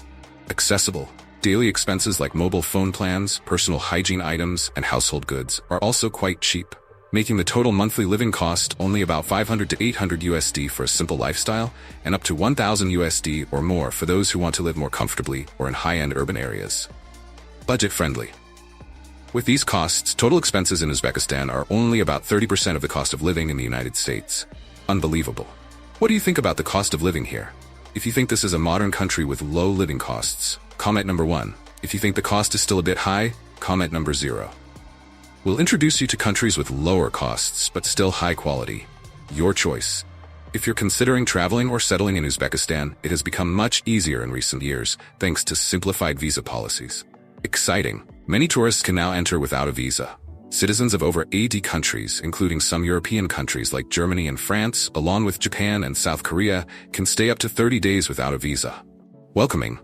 Accessible. Daily expenses like mobile phone plans, personal hygiene items, and household goods are also quite cheap, making the total monthly living cost only about 500 to 800 USD for a simple lifestyle, and up to 1,000 USD or more for those who want to live more comfortably or in high-end urban areas. Budget-friendly. With these costs, total expenses in Uzbekistan are only about 30% of the cost of living in the United States. Unbelievable. What do you think about the cost of living here? If you think this is a modern country with low living costs, comment number 1. If you think the cost is still a bit high, comment number 0. We'll introduce you to countries with lower costs, but still high quality. Your choice. If you're considering traveling or settling in Uzbekistan, it has become much easier in recent years, thanks to simplified visa policies. Exciting. Many tourists can now enter without a visa. Citizens of over 80 countries, including some European countries like Germany and France, along with Japan and South Korea, can stay up to 30 days without a visa. Welcoming.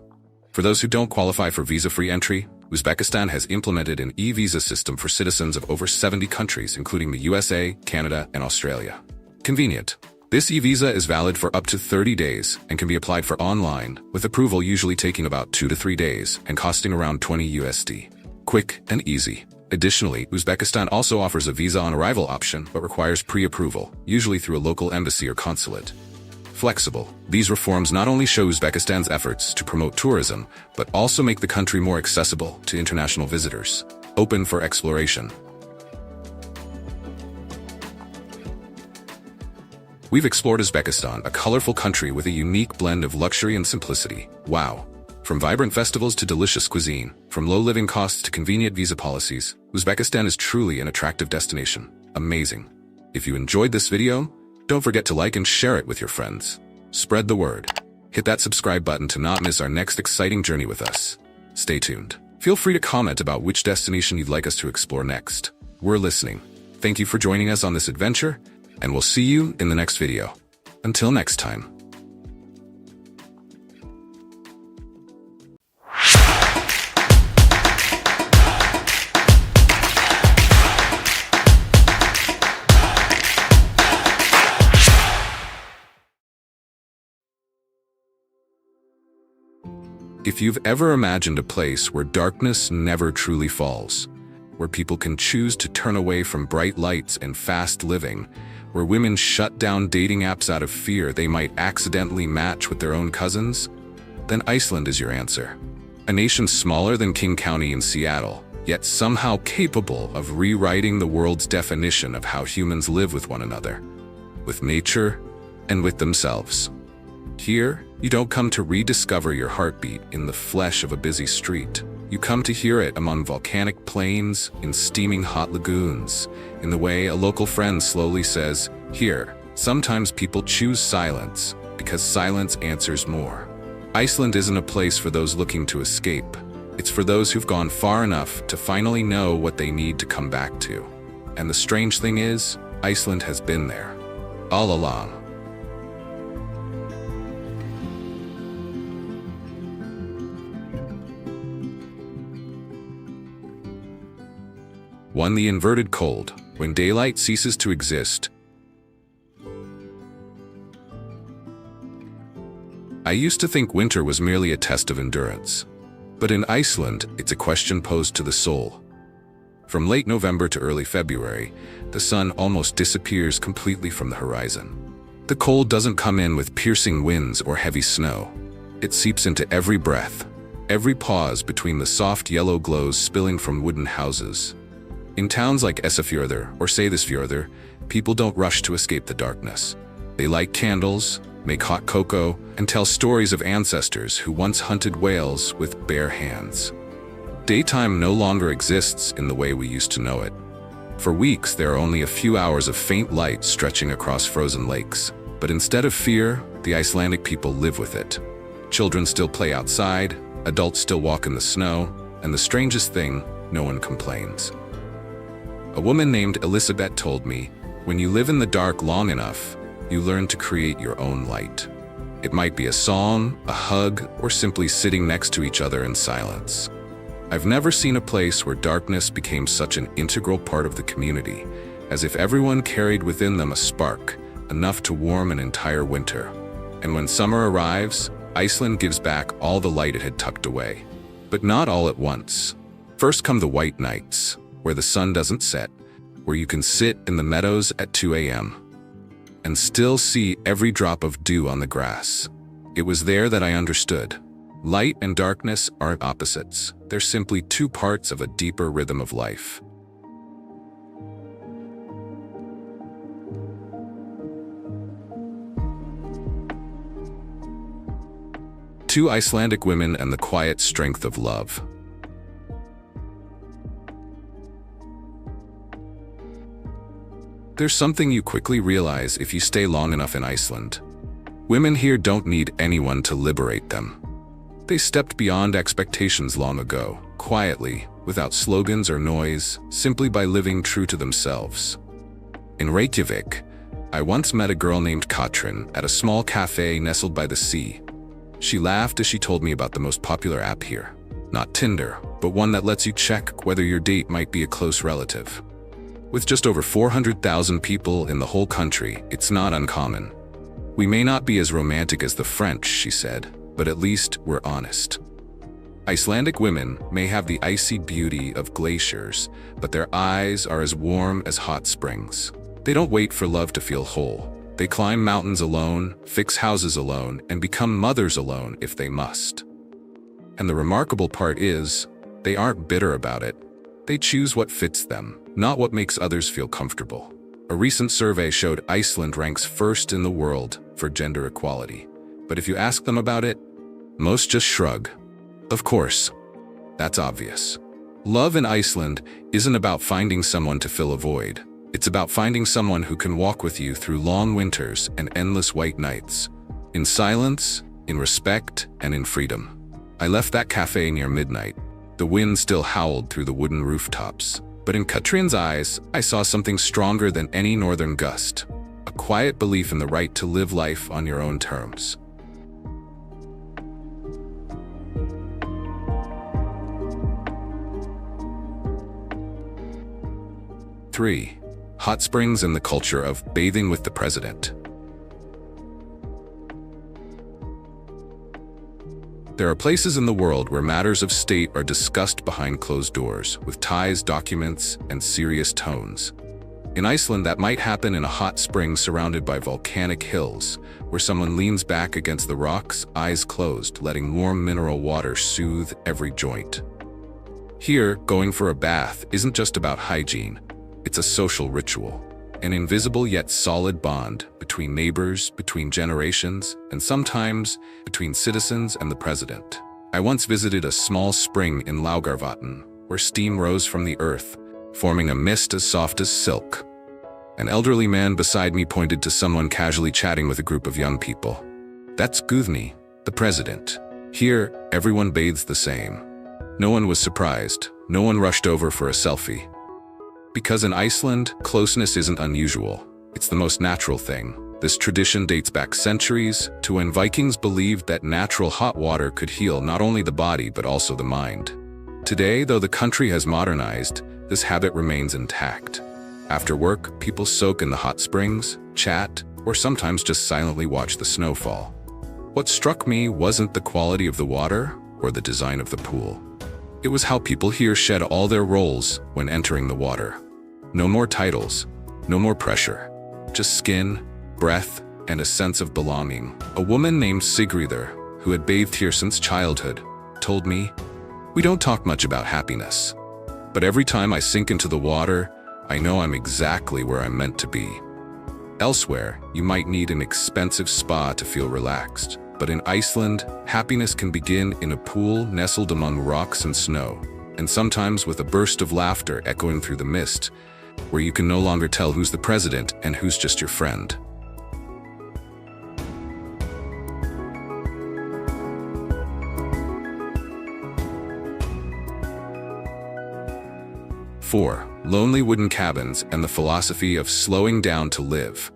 For those who don't qualify for visa-free entry, Uzbekistan has implemented an e-visa system for citizens of over 70 countries, including the USA, Canada, and Australia. Convenient. This e-visa is valid for up to 30 days and can be applied for online, with approval usually taking about 2 to 3 days and costing around 20 USD. Quick and easy. Additionally, Uzbekistan also offers a visa on arrival option but requires pre-approval, usually through a local embassy or consulate. Flexible. These reforms not only show Uzbekistan's efforts to promote tourism, but also make the country more accessible to international visitors. Open for exploration. We've explored Uzbekistan, a colorful country with a unique blend of luxury and simplicity. Wow! From vibrant festivals to delicious cuisine, from low living costs to convenient visa policies, Uzbekistan is truly an attractive destination. Amazing! If you enjoyed this video, don't forget to like and share it with your friends. Spread the word. Hit that subscribe button to not miss our next exciting journey with us. Stay tuned. Feel free to comment about which destination you'd like us to explore next. We're listening. Thank you for joining us on this adventure, and we'll see you in the next video. Until next time. If you've ever imagined a place where darkness never truly falls, where people can choose to turn away from bright lights and fast living, where women shut down dating apps out of fear they might accidentally match with their own cousins, then Iceland is your answer. A nation smaller than King County in Seattle, yet somehow capable of rewriting the world's definition of how humans live with one another, with nature, and with themselves. Here, you don't come to rediscover your heartbeat in the flesh of a busy street. You come to hear it among volcanic plains, in steaming hot lagoons, in the way a local friend slowly says, "Here, sometimes people choose silence, because silence answers more." Iceland isn't a place for those looking to escape. It's for those who've gone far enough to finally know what they need to come back to. And the strange thing is, Iceland has been there, all along. One, the inverted cold. When daylight ceases to exist. I used to think winter was merely a test of endurance. But in Iceland, it's a question posed to the soul. From late November to early February, the sun almost disappears completely from the horizon. The cold doesn't come in with piercing winds or heavy snow. It seeps into every breath, every pause between the soft yellow glows spilling from wooden houses. In towns like Esafjörður or Seyðisfjörður, people don't rush to escape the darkness. They light candles, make hot cocoa, and tell stories of ancestors who once hunted whales with bare hands. Daytime no longer exists in the way we used to know it. For weeks, there are only a few hours of faint light stretching across frozen lakes. But instead of fear, the Icelandic people live with it. Children still play outside, adults still walk in the snow, and the strangest thing, no one complains. A woman named Elizabeth told me, when you live in the dark long enough, you learn to create your own light. It might be a song, a hug, or simply sitting next to each other in silence. I've never seen a place where darkness became such an integral part of the community, as if everyone carried within them a spark, enough to warm an entire winter. And when summer arrives, Iceland gives back all the light it had tucked away. But not all at once. First come the white nights, where the sun doesn't set, where you can sit in the meadows at 2 a.m. and still see every drop of dew on the grass. It was there that I understood. Light and darkness aren't opposites. They're simply two parts of a deeper rhythm of life. Two Icelandic women and the quiet strength of love. There's something you quickly realize if you stay long enough in Iceland. Women here don't need anyone to liberate them. They stepped beyond expectations long ago, quietly, without slogans or noise, simply by living true to themselves. In Reykjavik, I once met a girl named Katrin at a small cafe nestled by the sea. She laughed as she told me about the most popular app here. Not Tinder, but one that lets you check whether your date might be a close relative. With just over 400,000 people in the whole country, it's not uncommon. We may not be as romantic as the French, she said, but at least we're honest. Icelandic women may have the icy beauty of glaciers, but their eyes are as warm as hot springs. They don't wait for love to feel whole. They climb mountains alone, fix houses alone, and become mothers alone if they must. And the remarkable part is, they aren't bitter about it. They choose what fits them, not what makes others feel comfortable. A recent survey showed Iceland ranks first in the world for gender equality. But if you ask them about it, most just shrug. Of course, that's obvious. Love in Iceland isn't about finding someone to fill a void. It's about finding someone who can walk with you through long winters and endless white nights. In silence, in respect, and in freedom. I left that cafe near midnight. The wind still howled through the wooden rooftops. But in Katrin's eyes, I saw something stronger than any northern gust. A quiet belief in the right to live life on your own terms. Three, hot springs and the culture of bathing with the president. There are places in the world where matters of state are discussed behind closed doors, with ties, documents, and serious tones. In Iceland, that might happen in a hot spring surrounded by volcanic hills, where someone leans back against the rocks, eyes closed, letting warm mineral water soothe every joint. Here, going for a bath isn't just about hygiene. It's a social ritual, an invisible yet solid bond between neighbors, between generations, and sometimes between citizens and the president. I once visited a small spring in Laugarvatn, where steam rose from the earth, forming a mist as soft as silk. An elderly man beside me pointed to someone casually chatting with a group of young people. That's Guðni, the president. Here, everyone bathes the same. No one was surprised. No one rushed over for a selfie. Because in Iceland, closeness isn't unusual. It's the most natural thing. This tradition dates back centuries to when Vikings believed that natural hot water could heal not only the body but also the mind. Today, though the country has modernized, this habit remains intact. After work, people soak in the hot springs, chat, or sometimes just silently watch the snow fall. What struck me wasn't the quality of the water or the design of the pool. It was how people here shed all their roles when entering the water. No more titles, no more pressure, just skin, breath, and a sense of belonging. A woman named Sigríður, who had bathed here since childhood, told me, "We don't talk much about happiness, but every time I sink into the water, I know I'm exactly where I'm meant to be." Elsewhere, you might need an expensive spa to feel relaxed. But in Iceland, happiness can begin in a pool nestled among rocks and snow, and sometimes with a burst of laughter echoing through the mist, where you can no longer tell who's the president and who's just your friend. Four, lonely wooden cabins and the philosophy of slowing down to live.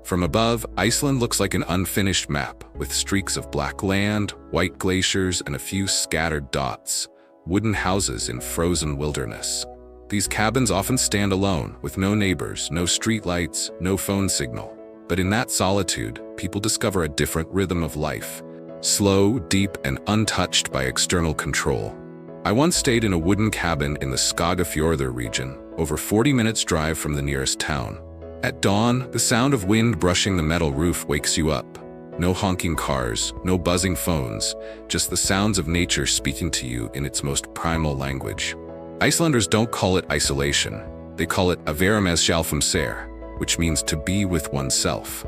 From above, Iceland looks like an unfinished map, with streaks of black land, white glaciers, and a few scattered dots, wooden houses in frozen wilderness. These cabins often stand alone, with no neighbors, no streetlights, no phone signal. But in that solitude, people discover a different rhythm of life, slow, deep, and untouched by external control. I once stayed in a wooden cabin in the Skagafjörður region, over 40 minutes drive from the nearest town. At dawn, the sound of wind brushing the metal roof wakes you up. No honking cars, no buzzing phones, just the sounds of nature speaking to you in its most primal language. Icelanders don't call it isolation. They call it að vera með sjálfum sér, which means to be with oneself.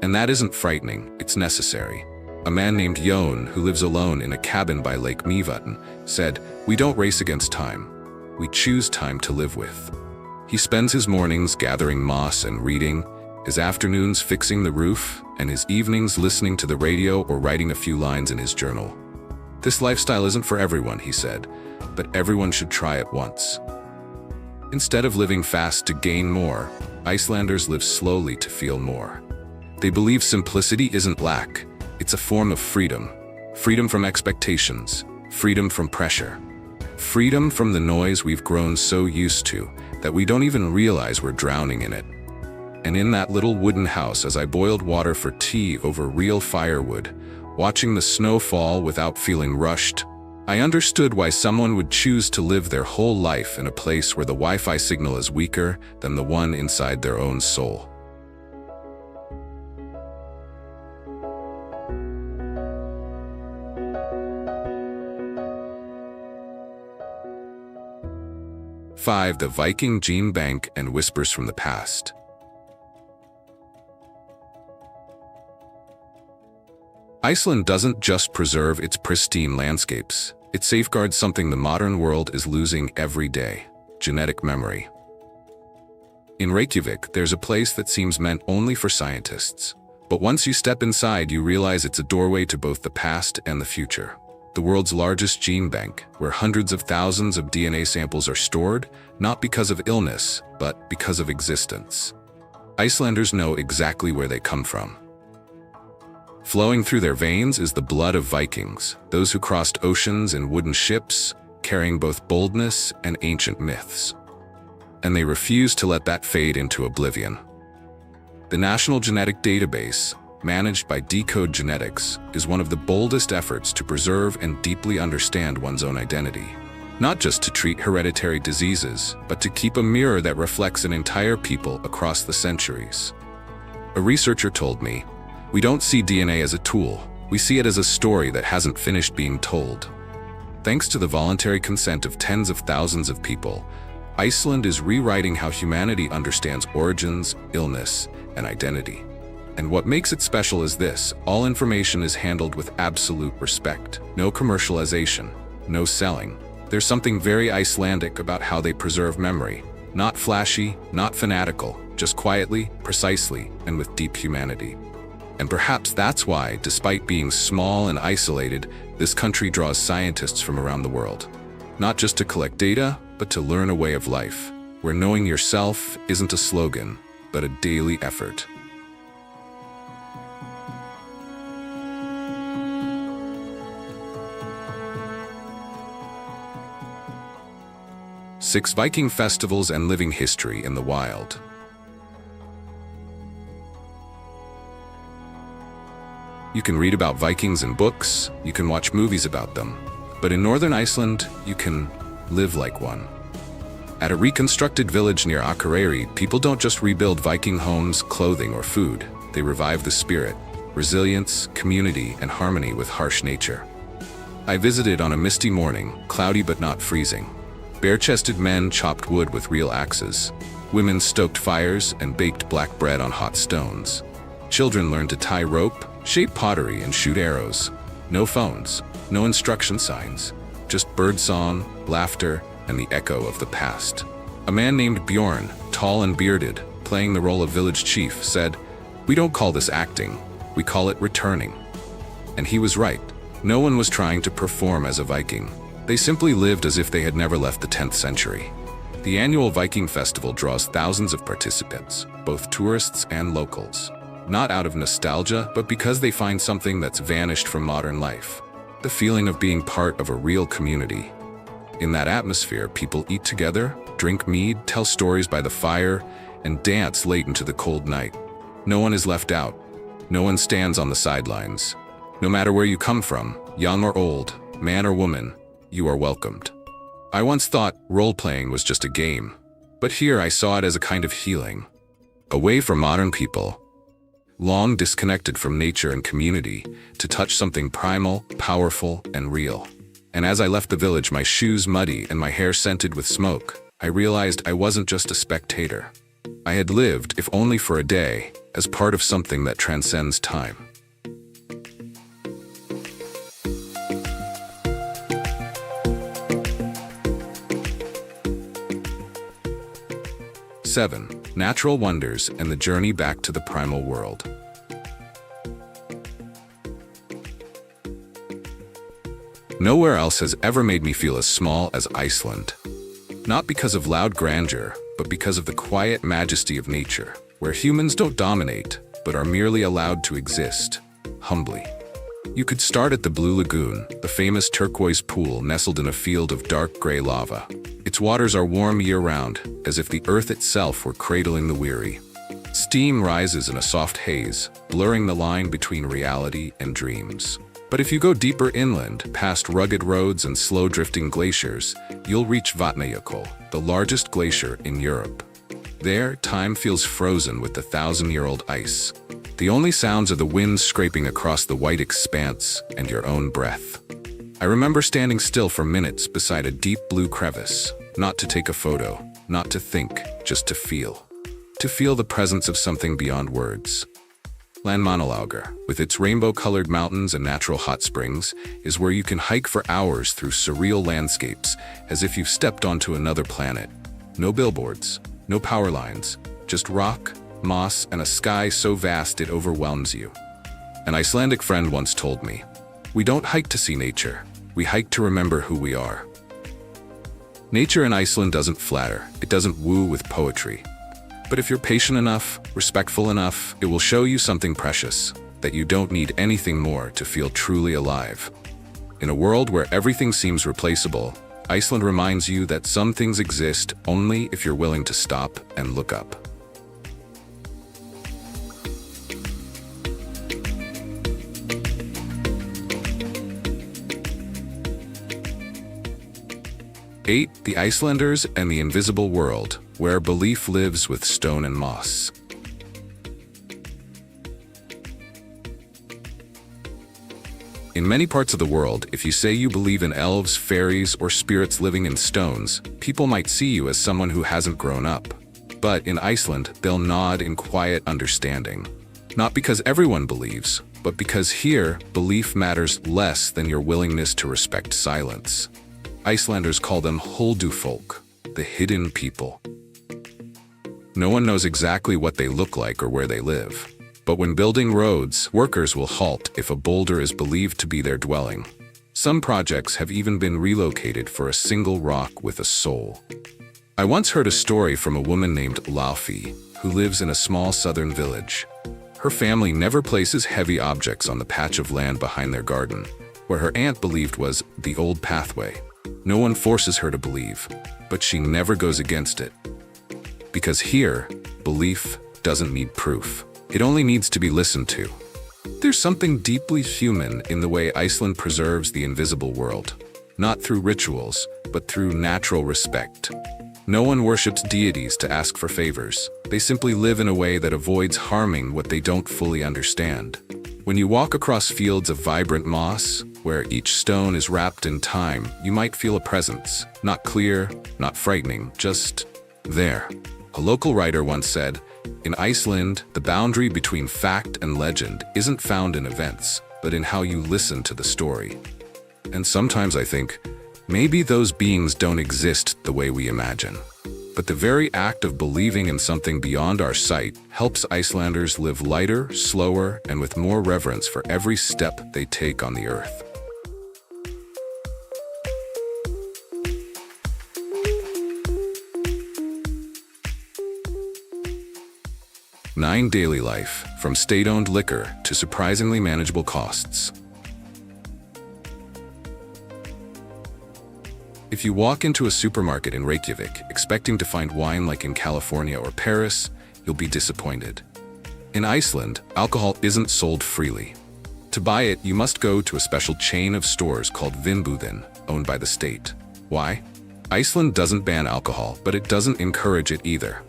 And that isn't frightening, it's necessary. A man named Jón, who lives alone in a cabin by Lake Mývatn, said, "We don't race against time. We choose time to live with." He spends his mornings gathering moss and reading, his afternoons fixing the roof, and his evenings listening to the radio or writing a few lines in his journal. This lifestyle isn't for everyone, he said, but everyone should try it once. Instead of living fast to gain more, Icelanders live slowly to feel more. They believe simplicity isn't lack, it's a form of freedom. Freedom from expectations, freedom from pressure, freedom from the noise we've grown so used to that we don't even realize we're drowning in it. And in that little wooden house, as I boiled water for tea over real firewood, watching the snow fall without feeling rushed, I understood why someone would choose to live their whole life in a place where the Wi-Fi signal is weaker than the one inside their own soul. Five, the Viking gene bank and whispers from the past. Iceland doesn't just preserve its pristine landscapes, it safeguards something the modern world is losing every day: genetic memory. In Reykjavik, there's a place that seems meant only for scientists. But once you step inside, you realize it's a doorway to both the past and the future. The world's largest gene bank, where hundreds of thousands of DNA samples are stored, not because of illness, but because of existence. Icelanders know exactly where they come from. Flowing through their veins is the blood of Vikings, those who crossed oceans in wooden ships, carrying both boldness and ancient myths. And they refuse to let that fade into oblivion. The National Genetic Database, managed by Decode Genetics, is one of the boldest efforts to preserve and deeply understand one's own identity. Not just to treat hereditary diseases, but to keep a mirror that reflects an entire people across the centuries. A researcher told me, "We don't see DNA as a tool, we see it as a story that hasn't finished being told." Thanks to the voluntary consent of tens of thousands of people, Iceland is rewriting how humanity understands origins, illness, and identity. And what makes it special is this: all information is handled with absolute respect. No commercialization, no selling. There's something very Icelandic about how they preserve memory. Not flashy, not fanatical, just quietly, precisely, and with deep humanity. And perhaps that's why, despite being small and isolated, this country draws scientists from around the world. Not just to collect data, but to learn a way of life, where knowing yourself isn't a slogan, but a daily effort. Six Viking festivals and living history in the wild. You can read about Vikings in books, you can watch movies about them, but in northern Iceland, you can live like one. At a reconstructed village near Akureyri, people don't just rebuild Viking homes, clothing, or food. They revive the spirit, resilience, community, and harmony with harsh nature. I visited on a misty morning, cloudy but not freezing. Bare-chested men chopped wood with real axes. Women stoked fires and baked black bread on hot stones. Children learned to tie rope, shape pottery, and shoot arrows. No phones, no instruction signs, just birdsong, laughter, and the echo of the past. A man named Bjorn, tall and bearded, playing the role of village chief, said, "We don't call this acting, we call it returning." And he was right. No one was trying to perform as a Viking. They simply lived as if they had never left the 10th century. The annual Viking festival draws thousands of participants, both tourists and locals. Not out of nostalgia, but because they find something that's vanished from modern life. The feeling of being part of a real community. In that atmosphere, people eat together, drink mead, tell stories by the fire, and dance late into the cold night. No one is left out. No one stands on the sidelines. No matter where you come from, young or old, man or woman, you are welcomed. I once thought role-playing was just a game, but here I saw it as a kind of healing. Away from modern people, long disconnected from nature and community, to touch something primal, powerful, and real. And as I left the village, my shoes muddy and my hair scented with smoke, I realized I wasn't just a spectator. I had lived, if only for a day, as part of something that transcends time. Seven, natural wonders and the journey back to the primal world. Nowhere else has ever made me feel as small as Iceland. Not because of loud grandeur, but because of the quiet majesty of nature, where humans don't dominate, but are merely allowed to exist, humbly. You could start at the Blue Lagoon, the famous turquoise pool nestled in a field of dark gray lava. Its waters are warm year-round, as if the earth itself were cradling the weary. Steam rises in a soft haze, blurring the line between reality and dreams. But if you go deeper inland, past rugged roads and slow-drifting glaciers, you'll reach Vatnajökull, the largest glacier in Europe. There, time feels frozen with the 1,000-year-old ice. The only sounds are the wind scraping across the white expanse and your own breath. I remember standing still for minutes beside a deep blue crevice, not to take a photo, not to think, just to feel. To feel the presence of something beyond words. Landmannalaugar, with its rainbow-colored mountains and natural hot springs, is where you can hike for hours through surreal landscapes, as if you've stepped onto another planet. No billboards, no power lines, just rock, moss, and a sky so vast it overwhelms you. An Icelandic friend once told me, "We don't hike to see nature, we hike to remember who we are." Nature in Iceland doesn't flatter, it doesn't woo with poetry. But if you're patient enough, respectful enough, it will show you something precious, that you don't need anything more to feel truly alive. In a world where everything seems replaceable, Iceland reminds you that some things exist only if you're willing to stop and look up. 8. The Icelanders and the Invisible World, where belief lives with stone and moss. In many parts of the world, if you say you believe in elves, fairies, or spirits living in stones, people might see you as someone who hasn't grown up. But in Iceland, they'll nod in quiet understanding. Not because everyone believes, but because here, belief matters less than your willingness to respect silence. Icelanders call them Huldufolk, the hidden people. No one knows exactly what they look like or where they live. But when building roads, workers will halt if a boulder is believed to be their dwelling. Some projects have even been relocated for a single rock with a soul. I once heard a story from a woman named Laufey, who lives in a small southern village. Her family never places heavy objects on the patch of land behind their garden, where her aunt believed was the old pathway. No one forces her to believe, but she never goes against it. Because here, belief doesn't need proof. It only needs to be listened to. There's something deeply human in the way Iceland preserves the invisible world, not through rituals, but through natural respect. No one worships deities to ask for favors. They simply live in a way that avoids harming what they don't fully understand. When you walk across fields of vibrant moss, where each stone is wrapped in time, you might feel a presence. Not clear, not frightening, just there. A local writer once said, "In Iceland, the boundary between fact and legend isn't found in events, but in how you listen to the story." And sometimes I think, maybe those beings don't exist the way we imagine. But the very act of believing in something beyond our sight helps Icelanders live lighter, slower, and with more reverence for every step they take on the earth. 9. Daily life, from state-owned liquor to surprisingly manageable costs. If you walk into a supermarket in Reykjavik expecting to find wine like in California or Paris, you'll be disappointed. In Iceland, alcohol isn't sold freely. To buy it, you must go to a special chain of stores called Vinbúðin, owned by the state. Why? Iceland doesn't ban alcohol, but it doesn't encourage it either.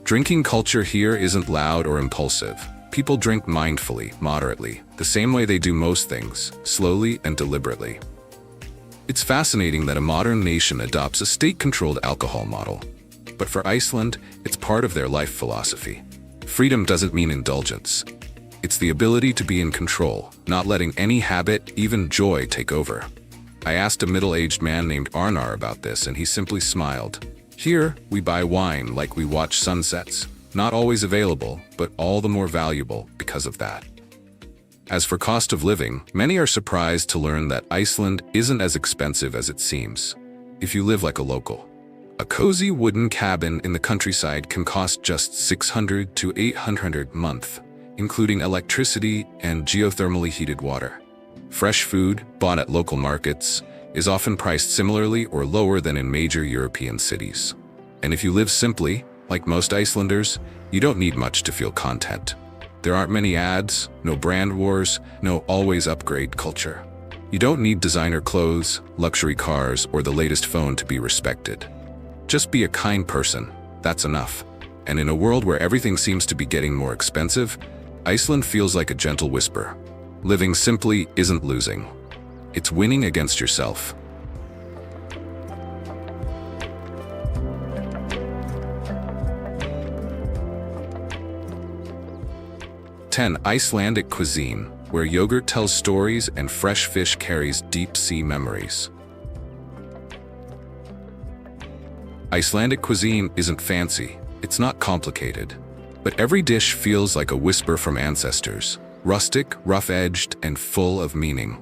Drinking culture here isn't loud or impulsive. People drink mindfully, moderately, the same way they do most things, slowly and deliberately. It's fascinating that a modern nation adopts a state-controlled alcohol model. But for Iceland, it's part of their life philosophy. Freedom doesn't mean indulgence. It's the ability to be in control, not letting any habit, even joy, take over. I asked a middle-aged man named Arnar about this, and he simply smiled. Here, we buy wine like we watch sunsets. Not always available, but all the more valuable because of that. As for cost of living, many are surprised to learn that Iceland isn't as expensive as it seems, if you live like a local. A cozy wooden cabin in the countryside can cost just $600 to $800 a month, including electricity and geothermally heated water. Fresh food, bought at local markets, is often priced similarly or lower than in major European cities. And if you live simply, like most Icelanders, you don't need much to feel content. There aren't many ads, no brand wars, no always upgrade culture. You don't need designer clothes, luxury cars, or the latest phone to be respected. Just be a kind person, that's enough. And in a world where everything seems to be getting more expensive, Iceland feels like a gentle whisper. Living simply isn't losing. It's winning against yourself. 10. Icelandic cuisine, where yogurt tells stories and fresh fish carries deep-sea memories. Icelandic cuisine isn't fancy, it's not complicated, but every dish feels like a whisper from ancestors, rustic, rough-edged, and full of meaning.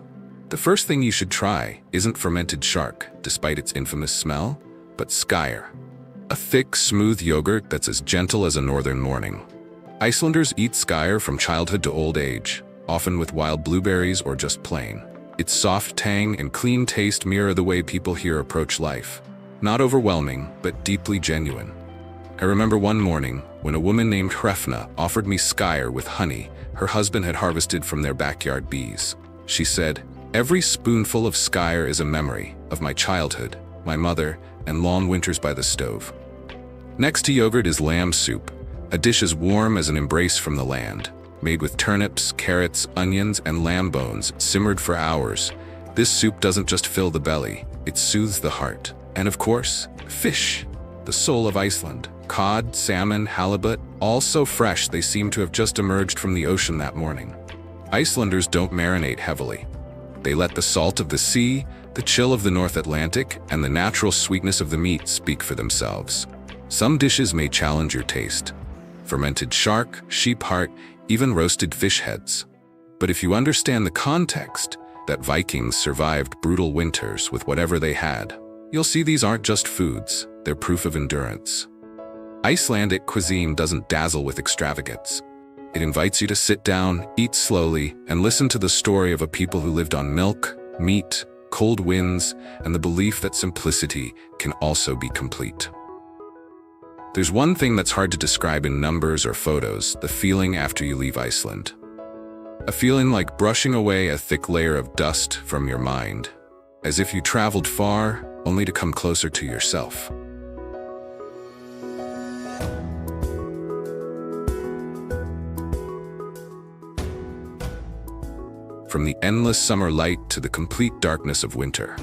The first thing you should try isn't fermented shark, despite its infamous smell, but skyr, a thick, smooth yogurt that's as gentle as a northern morning. Icelanders eat skyr from childhood to old age, often with wild blueberries or just plain. Its soft tang and clean taste mirror the way people here approach life. Not overwhelming, but deeply genuine. I remember one morning when a woman named Hrefna offered me skyr with honey her husband had harvested from their backyard bees. She said, "Every spoonful of skyr is a memory of my childhood." my mother, and long winters by the stove. Next to yogurt is lamb soup, a dish as warm as an embrace from the land. Made with turnips, carrots, onions, and lamb bones, simmered for hours. This soup doesn't just fill the belly, it soothes the heart. And of course, fish, the soul of Iceland. Cod, salmon, halibut, all so fresh they seem to have just emerged from the ocean that morning. Icelanders don't marinate heavily. They let the salt of the sea, the chill of the North Atlantic, and the natural sweetness of the meat speak for themselves. Some dishes may challenge your taste. Fermented shark, sheep heart, even roasted fish heads. But if you understand the context, that Vikings survived brutal winters with whatever they had, you'll see these aren't just foods, they're proof of endurance. Icelandic cuisine doesn't dazzle with extravagance. It invites you to sit down, eat slowly, and listen to the story of a people who lived on milk, meat, cold winds, and the belief that simplicity can also be complete. There's one thing that's hard to describe in numbers or photos: the feeling after you leave Iceland. A feeling like brushing away a thick layer of dust from your mind, as if you traveled far, only to come closer to yourself. From the endless summer light to the complete darkness of winter.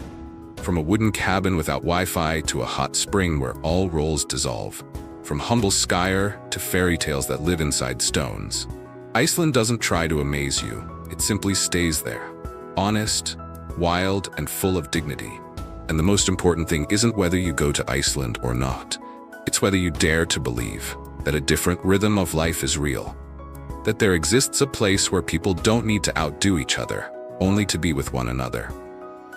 From a wooden cabin without Wi-Fi to a hot spring where all roles dissolve. From humble skier to fairy tales that live inside stones. Iceland doesn't try to amaze you, it simply stays there. Honest, wild, and full of dignity. And the most important thing isn't whether you go to Iceland or not. It's whether you dare to believe that a different rhythm of life is real. That there exists a place where people don't need to outdo each other, only to be with one another.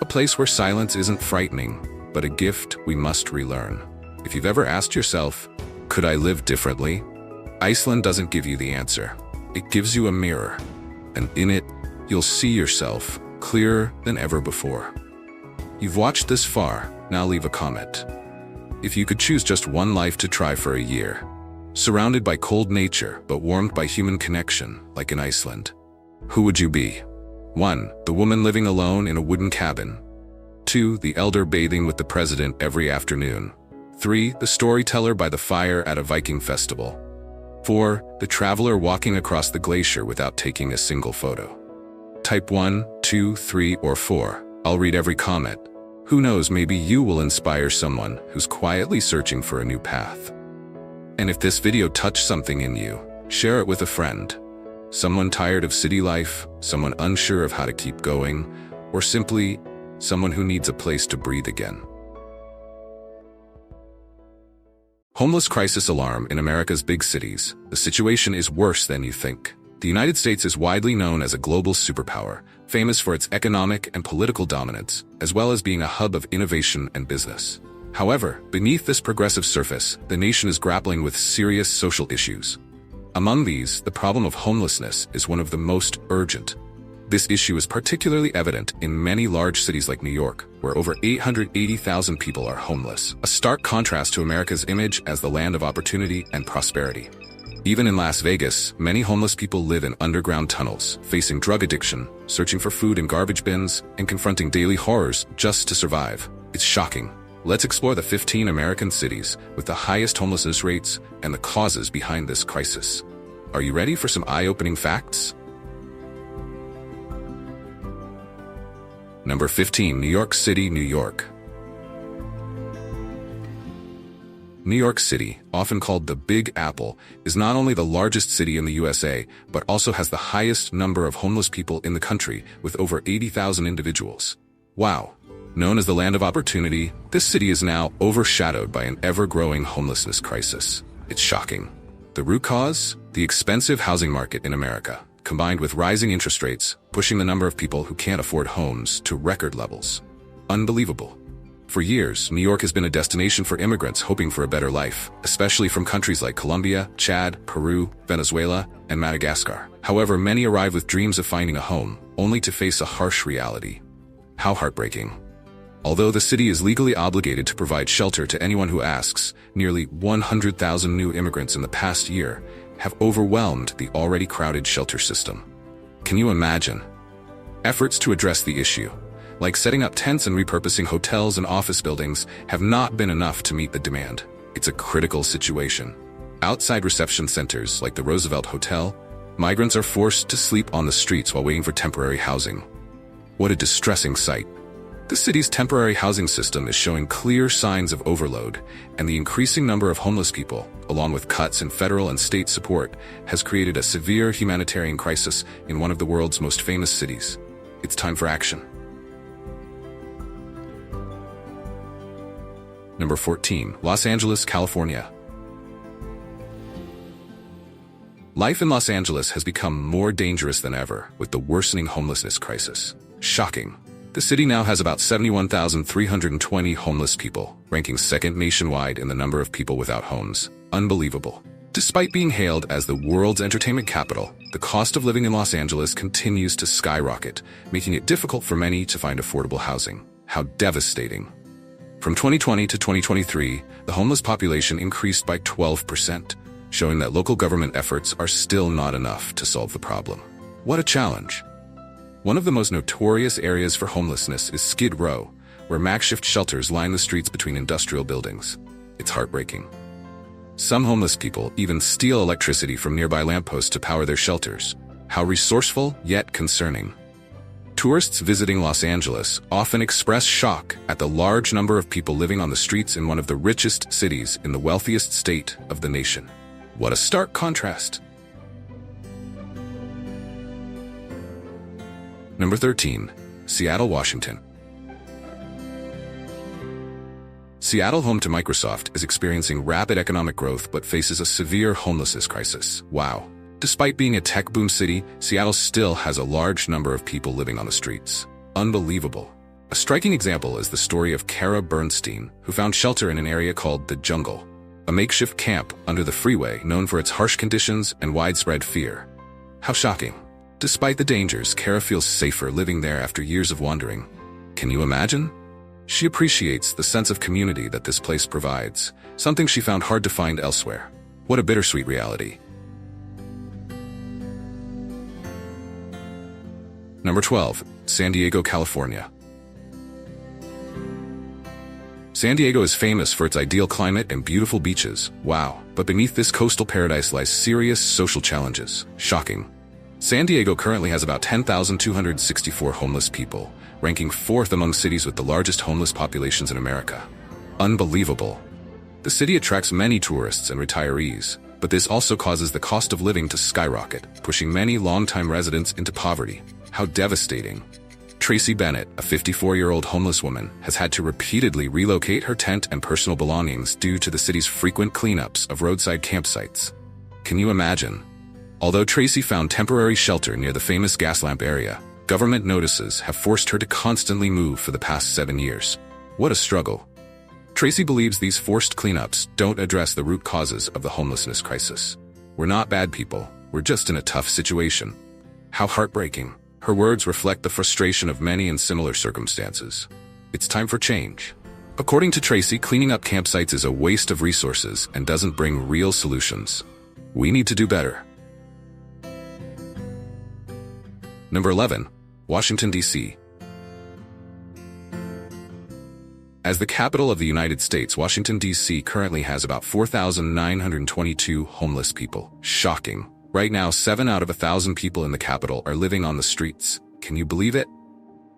A place where silence isn't frightening, but a gift we must relearn. If you've ever asked yourself, could I live differently? Iceland doesn't give you the answer. It gives you a mirror, and in it, you'll see yourself clearer than ever before. You've watched this far, now leave a comment. If you could choose just one life to try for a year, surrounded by cold nature but warmed by human connection, like in Iceland, who would you be? 1. The woman living alone in a wooden cabin. 2. The elder bathing with the president every afternoon. 3. The storyteller by the fire at a Viking festival. 4. The traveler walking across the glacier without taking a single photo. Type 1, 2, 3, or 4. I'll read every comment. Who knows, maybe you will inspire someone who's quietly searching for a new path. And if this video touched something in you, share it with a friend. Someone tired of city life, someone unsure of how to keep going, or simply someone who needs a place to breathe again. Homeless crisis alarm in America's big cities. The situation is worse than you think. The United States is widely known as a global superpower, famous for its economic and political dominance, as well as being a hub of innovation and business. However, beneath this progressive surface, the nation is grappling with serious social issues. Among these, the problem of homelessness is one of the most urgent. This issue is particularly evident in many large cities like New York, where over 880,000 people are homeless, a stark contrast to America's image as the land of opportunity and prosperity. Even in Las Vegas, many homeless people live in underground tunnels, facing drug addiction, searching for food in garbage bins, and confronting daily horrors just to survive. It's shocking. Let's explore the 15 American cities with the highest homelessness rates and the causes behind this crisis. Are you ready for some eye-opening facts? Number 15, New York City, New York. New York City, often called the Big Apple, is not only the largest city in the USA, but also has the highest number of homeless people in the country, with over 80,000 individuals. Wow! Known as the land of opportunity, this city is now overshadowed by an ever-growing homelessness crisis. It's shocking. The root cause? The expensive housing market in America, combined with rising interest rates, pushing the number of people who can't afford homes to record levels. Unbelievable. For years, New York has been a destination for immigrants hoping for a better life, especially from countries like Colombia, Chad, Peru, Venezuela, and Madagascar. However, many arrive with dreams of finding a home, only to face a harsh reality. How heartbreaking. Although the city is legally obligated to provide shelter to anyone who asks, nearly 100,000 new immigrants in the past year have overwhelmed the already crowded shelter system. Can you imagine? Efforts to address the issue, like setting up tents and repurposing hotels and office buildings, have not been enough to meet the demand. It's a critical situation. Outside reception centers like the Roosevelt Hotel, migrants are forced to sleep on the streets while waiting for temporary housing. What a distressing sight. The city's temporary housing system is showing clear signs of overload, and the increasing number of homeless people, along with cuts in federal and state support, has created a severe humanitarian crisis in one of the world's most famous cities. It's time for action. Number 14, Los Angeles, California. Life in Los Angeles has become more dangerous than ever with the worsening homelessness crisis. Shocking. The city now has about 71,320 homeless people, ranking second nationwide in the number of people without homes. Unbelievable. Despite being hailed as the world's entertainment capital, the cost of living in Los Angeles continues to skyrocket, making it difficult for many to find affordable housing. How devastating. From 2020 to 2023, the homeless population increased by 12%, showing that local government efforts are still not enough to solve the problem. What a challenge. One of the most notorious areas for homelessness is Skid Row, where makeshift shelters line the streets between industrial buildings. It's heartbreaking. Some homeless people even steal electricity from nearby lampposts to power their shelters. How resourceful, yet concerning. Tourists visiting Los Angeles often express shock at the large number of people living on the streets in one of the richest cities in the wealthiest state of the nation. What a stark contrast. Number 13, Seattle, Washington. Seattle, home to Microsoft, is experiencing rapid economic growth but faces a severe homelessness crisis. Wow. Despite being a tech boom city, Seattle still has a large number of people living on the streets. Unbelievable. A striking example is the story of Kara Bernstein, who found shelter in an area called the Jungle, a makeshift camp under the freeway known for its harsh conditions and widespread fear. How shocking. Despite the dangers, Kara feels safer living there after years of wandering. Can you imagine? She appreciates the sense of community that this place provides, something she found hard to find elsewhere. What a bittersweet reality. Number 12, San Diego, California. San Diego is famous for its ideal climate and beautiful beaches. Wow. But beneath this coastal paradise lies serious social challenges. Shocking. San Diego currently has about 10,264 homeless people, ranking 4th among cities with the largest homeless populations in America. Unbelievable. The city attracts many tourists and retirees, but this also causes the cost of living to skyrocket, pushing many longtime residents into poverty. How devastating. Tracy Bennett, a 54-year-old homeless woman, has had to repeatedly relocate her tent and personal belongings due to the city's frequent cleanups of roadside campsites. Can you imagine? Although Tracy found temporary shelter near the famous gas lamp area, government notices have forced her to constantly move for the past 7 years. What a struggle. Tracy believes these forced cleanups don't address the root causes of the homelessness crisis. We're not bad people, we're just in a tough situation. How heartbreaking. Her words reflect the frustration of many in similar circumstances. It's time for change. According to Tracy, cleaning up campsites is a waste of resources and doesn't bring real solutions. We need to do better. Number 11, Washington, D.C. As the capital of the United States, Washington, D.C. currently has about 4,922 homeless people. Shocking. Right now, 7 out of 1,000 people in the capital are living on the streets. Can you believe it?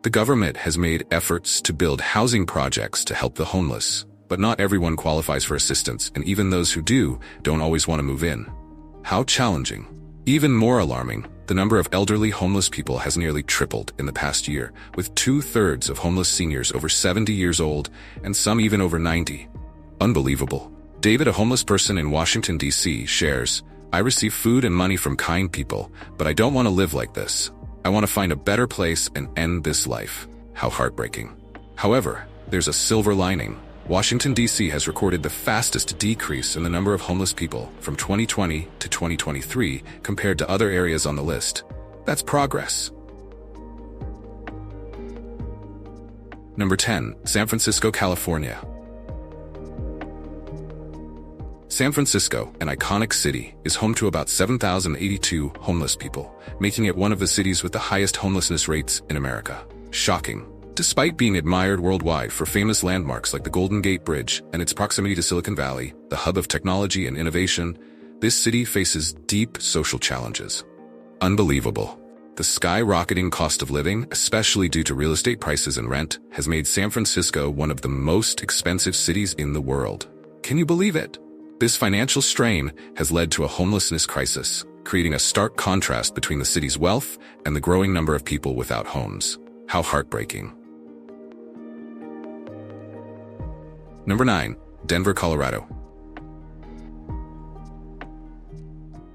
The government has made efforts to build housing projects to help the homeless, but not everyone qualifies for assistance, and even those who do don't always want to move in. How challenging. Even more alarming, the number of elderly homeless people has nearly tripled in the past year, with 2/3 of homeless seniors over 70 years old and some even over 90. Unbelievable. David, a homeless person in Washington, D.C., shares, "I receive food and money from kind people, but I don't want to live like this. I want to find a better place and end this life." How heartbreaking. However, there's a silver lining. Washington, D.C. has recorded the fastest decrease in the number of homeless people from 2020 to 2023 compared to other areas on the list. That's progress. Number 10, San Francisco, California. San Francisco, an iconic city, is home to about 7,082 homeless people, making it one of the cities with the highest homelessness rates in America. Shocking. Despite being admired worldwide for famous landmarks like the Golden Gate Bridge and its proximity to Silicon Valley, the hub of technology and innovation, this city faces deep social challenges. Unbelievable. The skyrocketing cost of living, especially due to real estate prices and rent, has made San Francisco one of the most expensive cities in the world. Can you believe it? This financial strain has led to a homelessness crisis, creating a stark contrast between the city's wealth and the growing number of people without homes. How heartbreaking. Number 9. Denver, Colorado.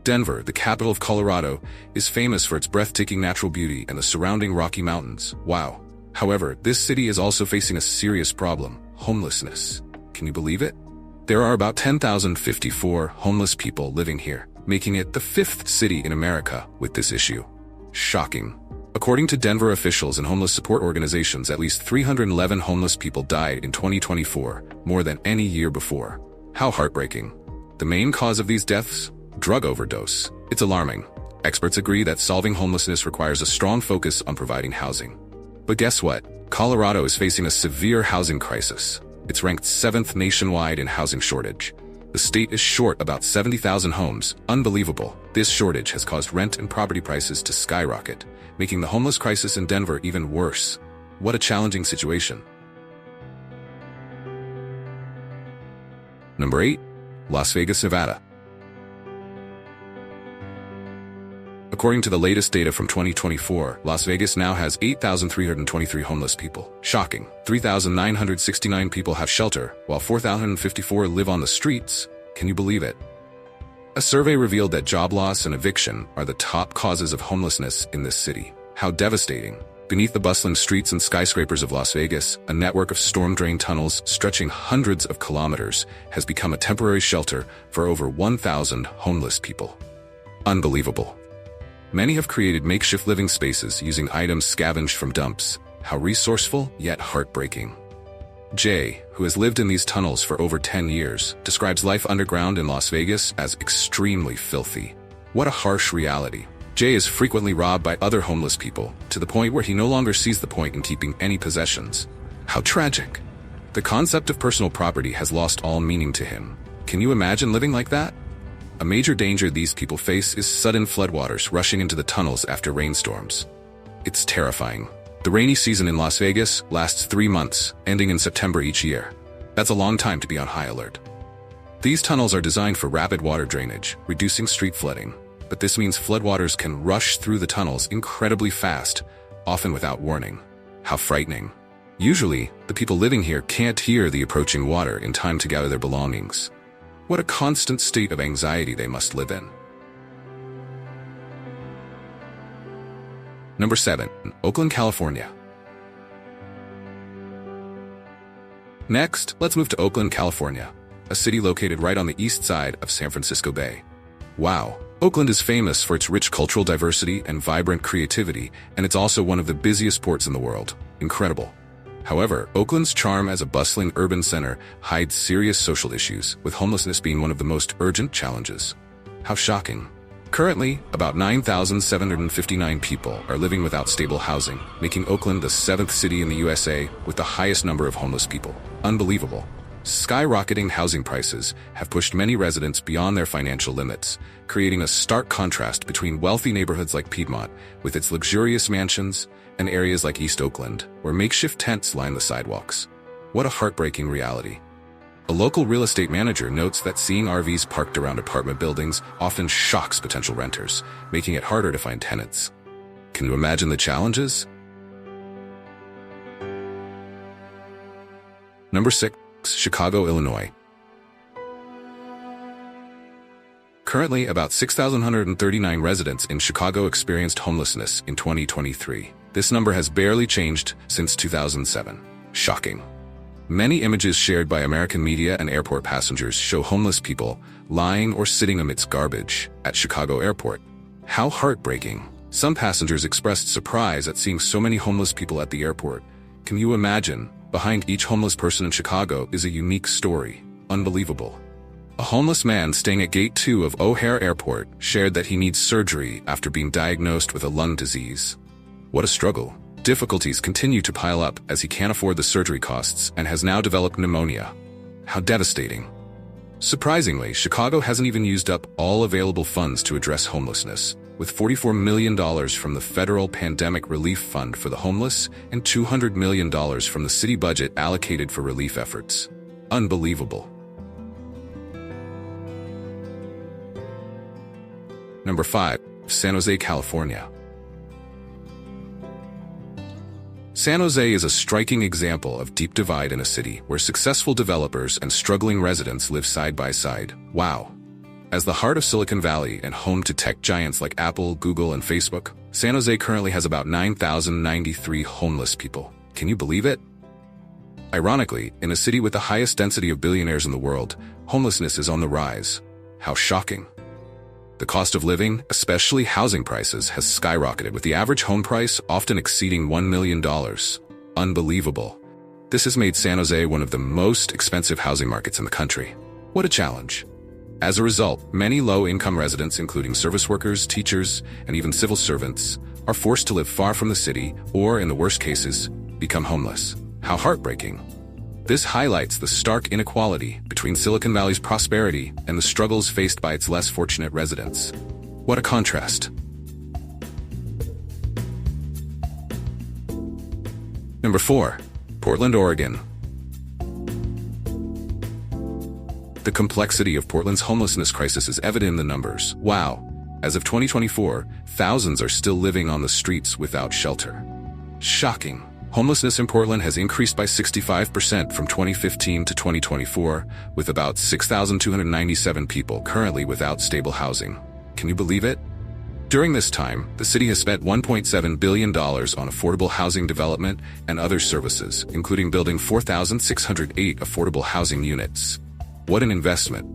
Denver, the capital of Colorado, is famous for its breathtaking natural beauty and the surrounding Rocky Mountains. Wow. However, this city is also facing a serious problem: homelessness. Can you believe it? There are about 10,054 homeless people living here, making it the 5th city in America with this issue. Shocking. According to Denver officials and homeless support organizations, at least 311 homeless people died in 2024, more than any year before. How heartbreaking. The main cause of these deaths? Drug overdose. It's alarming. Experts agree that solving homelessness requires a strong focus on providing housing. But guess what? Colorado is facing a severe housing crisis. It's ranked 7th nationwide in housing shortage. The state is short about 70,000 homes. Unbelievable. This shortage has caused rent and property prices to skyrocket, making the homeless crisis in Denver even worse. What a challenging situation. Number 8. Las Vegas, Nevada. According to the latest data from 2024, Las Vegas now has 8,323 homeless people. Shocking. 3,969 people have shelter, while 4,054 live on the streets. Can you believe it? A survey revealed that job loss and eviction are the top causes of homelessness in this city. How devastating. Beneath the bustling streets and skyscrapers of Las Vegas, a network of storm drain tunnels stretching hundreds of kilometers has become a temporary shelter for over 1,000 homeless people. Unbelievable. Many have created makeshift living spaces using items scavenged from dumps. How resourceful, yet heartbreaking. Jay, who has lived in these tunnels for over 10 years, describes life underground in Las Vegas as extremely filthy. What a harsh reality. Jay is frequently robbed by other homeless people, to the point where he no longer sees the point in keeping any possessions. How tragic. The concept of personal property has lost all meaning to him. Can you imagine living like that? A major danger these people face is sudden floodwaters rushing into the tunnels after rainstorms. It's terrifying. The rainy season in Las Vegas lasts 3 months, ending in September each year. That's a long time to be on high alert. These tunnels are designed for rapid water drainage, reducing street flooding. But this means floodwaters can rush through the tunnels incredibly fast, often without warning. How frightening. Usually, the people living here can't hear the approaching water in time to gather their belongings. What a constant state of anxiety they must live in. Number 7. Oakland, California. Next, let's move to Oakland, California, a city located right on the east side of San Francisco Bay. Wow, Oakland is famous for its rich cultural diversity and vibrant creativity, and it's also one of the busiest ports in the world. Incredible. However, Oakland's charm as a bustling urban center hides serious social issues, with homelessness being one of the most urgent challenges. How shocking. Currently, about 9,759 people are living without stable housing, making Oakland the 7th city in the USA with the highest number of homeless people. Unbelievable. Skyrocketing housing prices have pushed many residents beyond their financial limits, creating a stark contrast between wealthy neighborhoods like Piedmont, with its luxurious mansions, and areas like East Oakland, where makeshift tents line the sidewalks. What a heartbreaking reality. A local real estate manager notes that seeing RVs parked around apartment buildings often shocks potential renters, making it harder to find tenants. Can you imagine the challenges? Number 6. Chicago, Illinois. Currently, about 6,139 residents in Chicago experienced homelessness in 2023. This number has barely changed since 2007. Shocking. Many images shared by American media and airport passengers show homeless people lying or sitting amidst garbage at Chicago Airport. How heartbreaking. Some passengers expressed surprise at seeing so many homeless people at the airport. Can you imagine? Behind each homeless person in Chicago is a unique story. Unbelievable. A homeless man staying at Gate 2 of O'Hare Airport shared that he needs surgery after being diagnosed with a lung disease. What a struggle. Difficulties continue to pile up as he can't afford the surgery costs and has now developed pneumonia. How devastating. Surprisingly, Chicago hasn't even used up all available funds to address homelessness, with $44 million from the Federal Pandemic Relief Fund for the homeless and $200 million from the city budget allocated for relief efforts. Unbelievable. Number 5. San Jose, California. San Jose is a striking example of deep divide in a city where successful developers and struggling residents live side by side. Wow. As the heart of Silicon Valley and home to tech giants like Apple, Google, and Facebook, San Jose currently has about 9,093 homeless people. Can you believe it? Ironically, in a city with the highest density of billionaires in the world, homelessness is on the rise. How shocking. The cost of living, especially housing prices, has skyrocketed, with the average home price often exceeding $1 million. Unbelievable. This has made San Jose one of the most expensive housing markets in the country. What a challenge. As a result, many low-income residents, including service workers, teachers, and even civil servants, are forced to live far from the city or, in the worst cases, become homeless. How heartbreaking. This highlights the stark inequality between Silicon Valley's prosperity and the struggles faced by its less fortunate residents. What a contrast. Number 4. Portland, Oregon. The complexity of Portland's homelessness crisis is evident in the numbers. Wow. As of 2024, thousands are still living on the streets without shelter. Shocking. Homelessness in Portland has increased by 65% from 2015 to 2024, with about 6,297 people currently without stable housing. Can you believe it? During this time, the city has spent $1.7 billion on affordable housing development and other services, including building 4,608 affordable housing units. What an investment.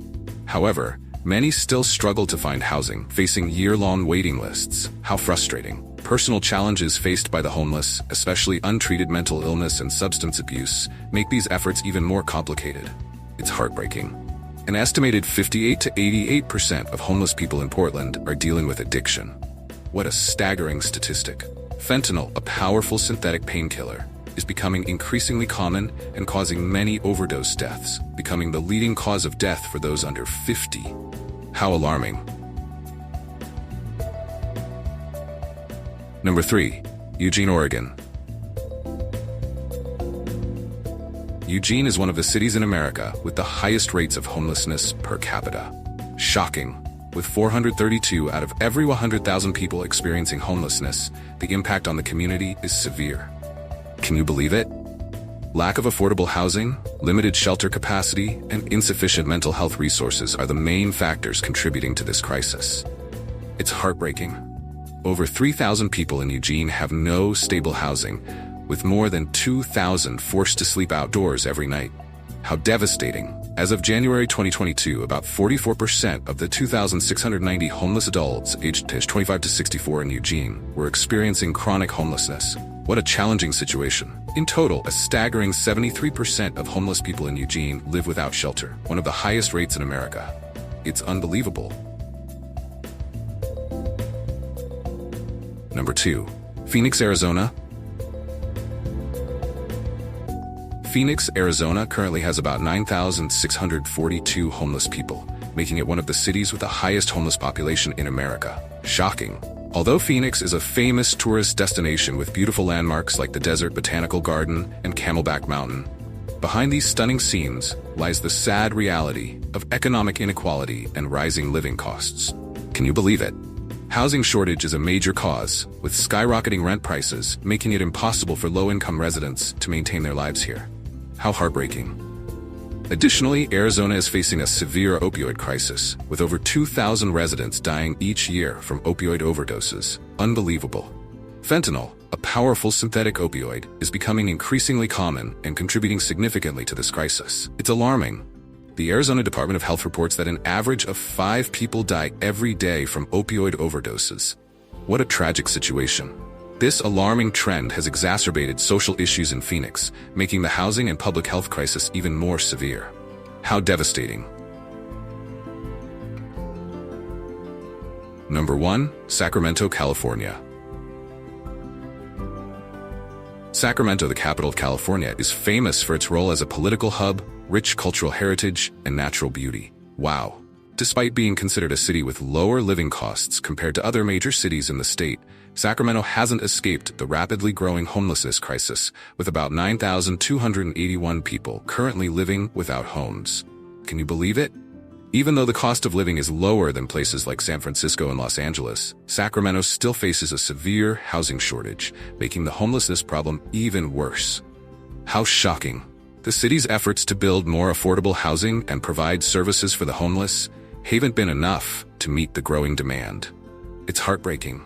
However, many still struggle to find housing, facing year-long waiting lists. How frustrating. Personal challenges faced by the homeless, especially untreated mental illness and substance abuse, make these efforts even more complicated. It's heartbreaking. An estimated 58 to 88% of homeless people in Portland are dealing with addiction. What a staggering statistic. Fentanyl, a powerful synthetic painkiller, is becoming increasingly common and causing many overdose deaths, becoming the leading cause of death for those under 50. How alarming. Number 3. Eugene, Oregon. Eugene is one of the cities in America with the highest rates of homelessness per capita. Shocking. With 432 out of every 100,000 people experiencing homelessness, the impact on the community is severe. Can you believe it? Lack of affordable housing, limited shelter capacity, and insufficient mental health resources are the main factors contributing to this crisis. It's heartbreaking. Over 3,000 people in Eugene have no stable housing, with more than 2,000 forced to sleep outdoors every night. How devastating. As of January 2022, about 44% of the 2,690 homeless adults aged 25 to 64 in Eugene were experiencing chronic homelessness. What a challenging situation. In total, a staggering 73% of homeless people in Eugene live without shelter, one of the highest rates in America. It's unbelievable. Number 2. Phoenix, Arizona. Phoenix, Arizona currently has about 9,642 homeless people, making it one of the cities with the highest homeless population in America. Shocking. Although Phoenix is a famous tourist destination with beautiful landmarks like the Desert Botanical Garden and Camelback Mountain, behind these stunning scenes lies the sad reality of economic inequality and rising living costs. Can you believe it? Housing shortage is a major cause, with skyrocketing rent prices making it impossible for low-income residents to maintain their lives here. How heartbreaking. Additionally, Arizona is facing a severe opioid crisis, with over 2,000 residents dying each year from opioid overdoses. Unbelievable. Fentanyl, a powerful synthetic opioid, is becoming increasingly common and contributing significantly to this crisis. It's alarming. The Arizona Department of Health reports that an average of 5 people die every day from opioid overdoses. What a tragic situation. This alarming trend has exacerbated social issues in Phoenix, making the housing and public health crisis even more severe. How devastating. Number 1. Sacramento, California. Sacramento, the capital of California, is famous for its role as a political hub, rich cultural heritage, and natural beauty. Wow. Despite being considered a city with lower living costs compared to other major cities in the state, Sacramento hasn't escaped the rapidly growing homelessness crisis, with about 9,281 people currently living without homes. Can you believe it? Even though the cost of living is lower than places like San Francisco and Los Angeles, Sacramento still faces a severe housing shortage, making the homelessness problem even worse. How shocking! The city's efforts to build more affordable housing and provide services for the homeless haven't been enough to meet the growing demand. It's heartbreaking.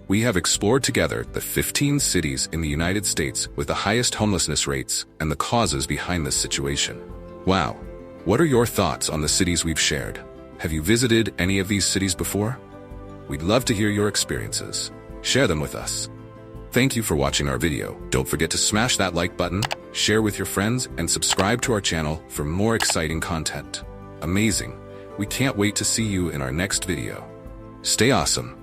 We have explored together the 15 cities in the United States with the highest homelessness rates and the causes behind this situation. Wow, what are your thoughts on the cities we've shared? Have you visited any of these cities before? We'd love to hear your experiences. Share them with us. Thank you for watching our video. Don't forget to smash that like button, share with your friends, and subscribe to our channel for more exciting content. Amazing. We can't wait to see you in our next video. Stay awesome.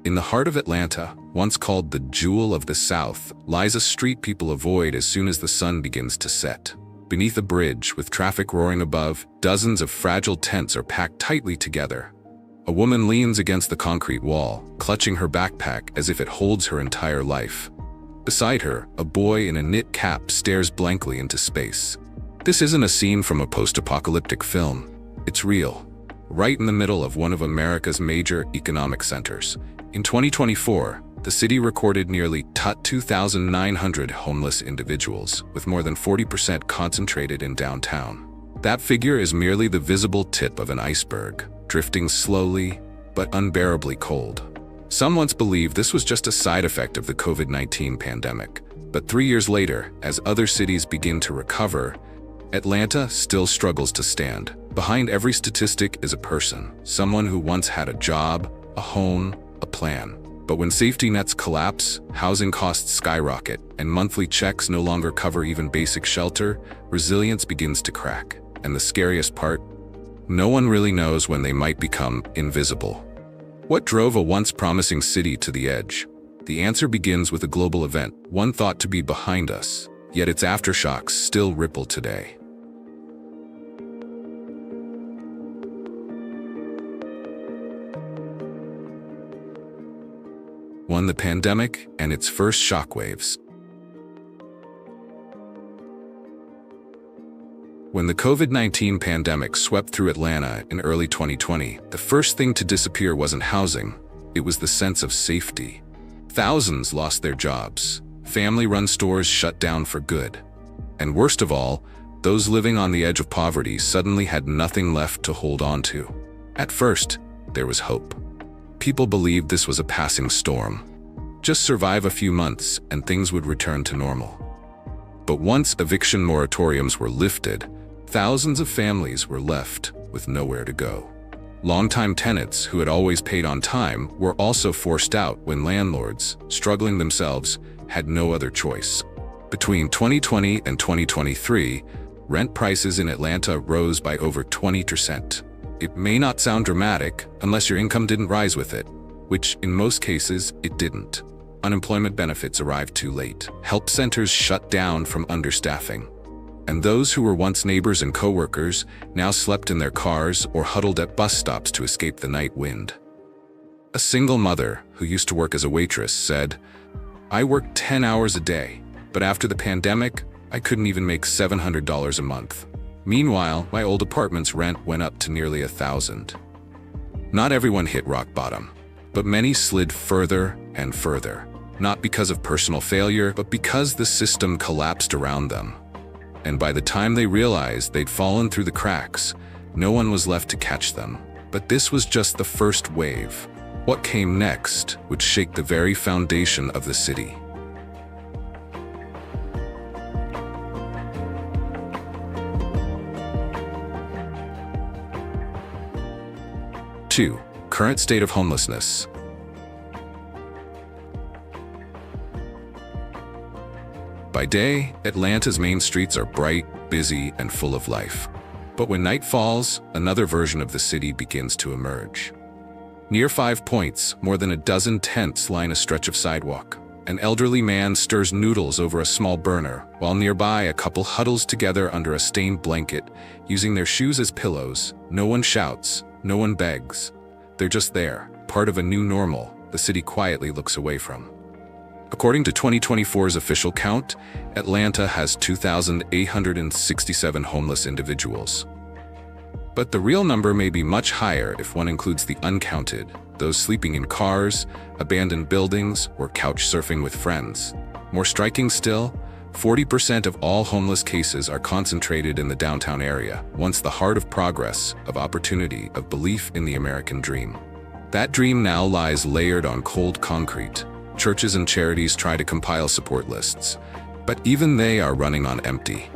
In the heart of Atlanta, once called the Jewel of the South, lies a street people avoid as soon as the sun begins to set. Beneath a bridge, with traffic roaring above, dozens of fragile tents are packed tightly together. A woman leans against the concrete wall, clutching her backpack as if it holds her entire life. Beside her, a boy in a knit cap stares blankly into space. This isn't a scene from a post-apocalyptic film. It's real, right in the middle of one of America's major economic centers. In 2024, the city recorded nearly 2,900 homeless individuals, with more than 40% concentrated in downtown. That figure is merely the visible tip of an iceberg, drifting slowly but unbearably cold. Some once believed this was just a side effect of the COVID-19 pandemic, but 3 years later, as other cities begin to recover, Atlanta still struggles to stand. Behind every statistic is a person, someone who once had a job, a home, a plan. But when safety nets collapse, housing costs skyrocket, and monthly checks no longer cover even basic shelter, resilience begins to crack. And the scariest part? No one really knows when they might become invisible. What drove a once promising city to the edge? The answer begins with a global event, one thought to be behind us, yet its aftershocks still ripple today. One, the pandemic and its first shockwaves. When the COVID-19 pandemic swept through Atlanta in early 2020, the first thing to disappear wasn't housing, it was the sense of safety. Thousands lost their jobs, family-run stores shut down for good. And worst of all, those living on the edge of poverty suddenly had nothing left to hold on to. At first, there was hope. People believed this was a passing storm. Just survive a few months and things would return to normal. But once eviction moratoriums were lifted, thousands of families were left with nowhere to go. Longtime tenants who had always paid on time were also forced out when landlords, struggling themselves, had no other choice. Between 2020 and 2023, rent prices in Atlanta rose by over 20%. It may not sound dramatic unless your income didn't rise with it, which in most cases it didn't. Unemployment benefits arrived too late. Help centers shut down from understaffing. And those who were once neighbors and coworkers now slept in their cars or huddled at bus stops to escape the night wind. A single mother who used to work as a waitress said, "I worked 10 hours a day, but after the pandemic, I couldn't even make $700 a month." Meanwhile, my old apartment's rent went up to nearly $1,000. Not everyone hit rock bottom, but many slid further and further, not because of personal failure, but because the system collapsed around them. And by the time they realized they'd fallen through the cracks, no one was left to catch them. But this was just the first wave. What came next would shake the very foundation of the city. Two, current state of homelessness. By day, Atlanta's main streets are bright, busy, and full of life. But when night falls, another version of the city begins to emerge. Near 5 Points, more than a dozen tents line a stretch of sidewalk. An elderly man stirs noodles over a small burner, while nearby a couple huddles together under a stained blanket, using their shoes as pillows. No one shouts, no one begs. They're just there, part of a new normal the city quietly looks away from. According to 2024's official count, Atlanta has 2,867 homeless individuals. But the real number may be much higher if one includes the uncounted, those sleeping in cars, abandoned buildings, or couch surfing with friends. More striking still, 40% of all homeless cases are concentrated in the downtown area, once the heart of progress, of opportunity, of belief in the American dream. That dream now lies layered on cold concrete. Churches and charities try to compile support lists, but even they are running on empty.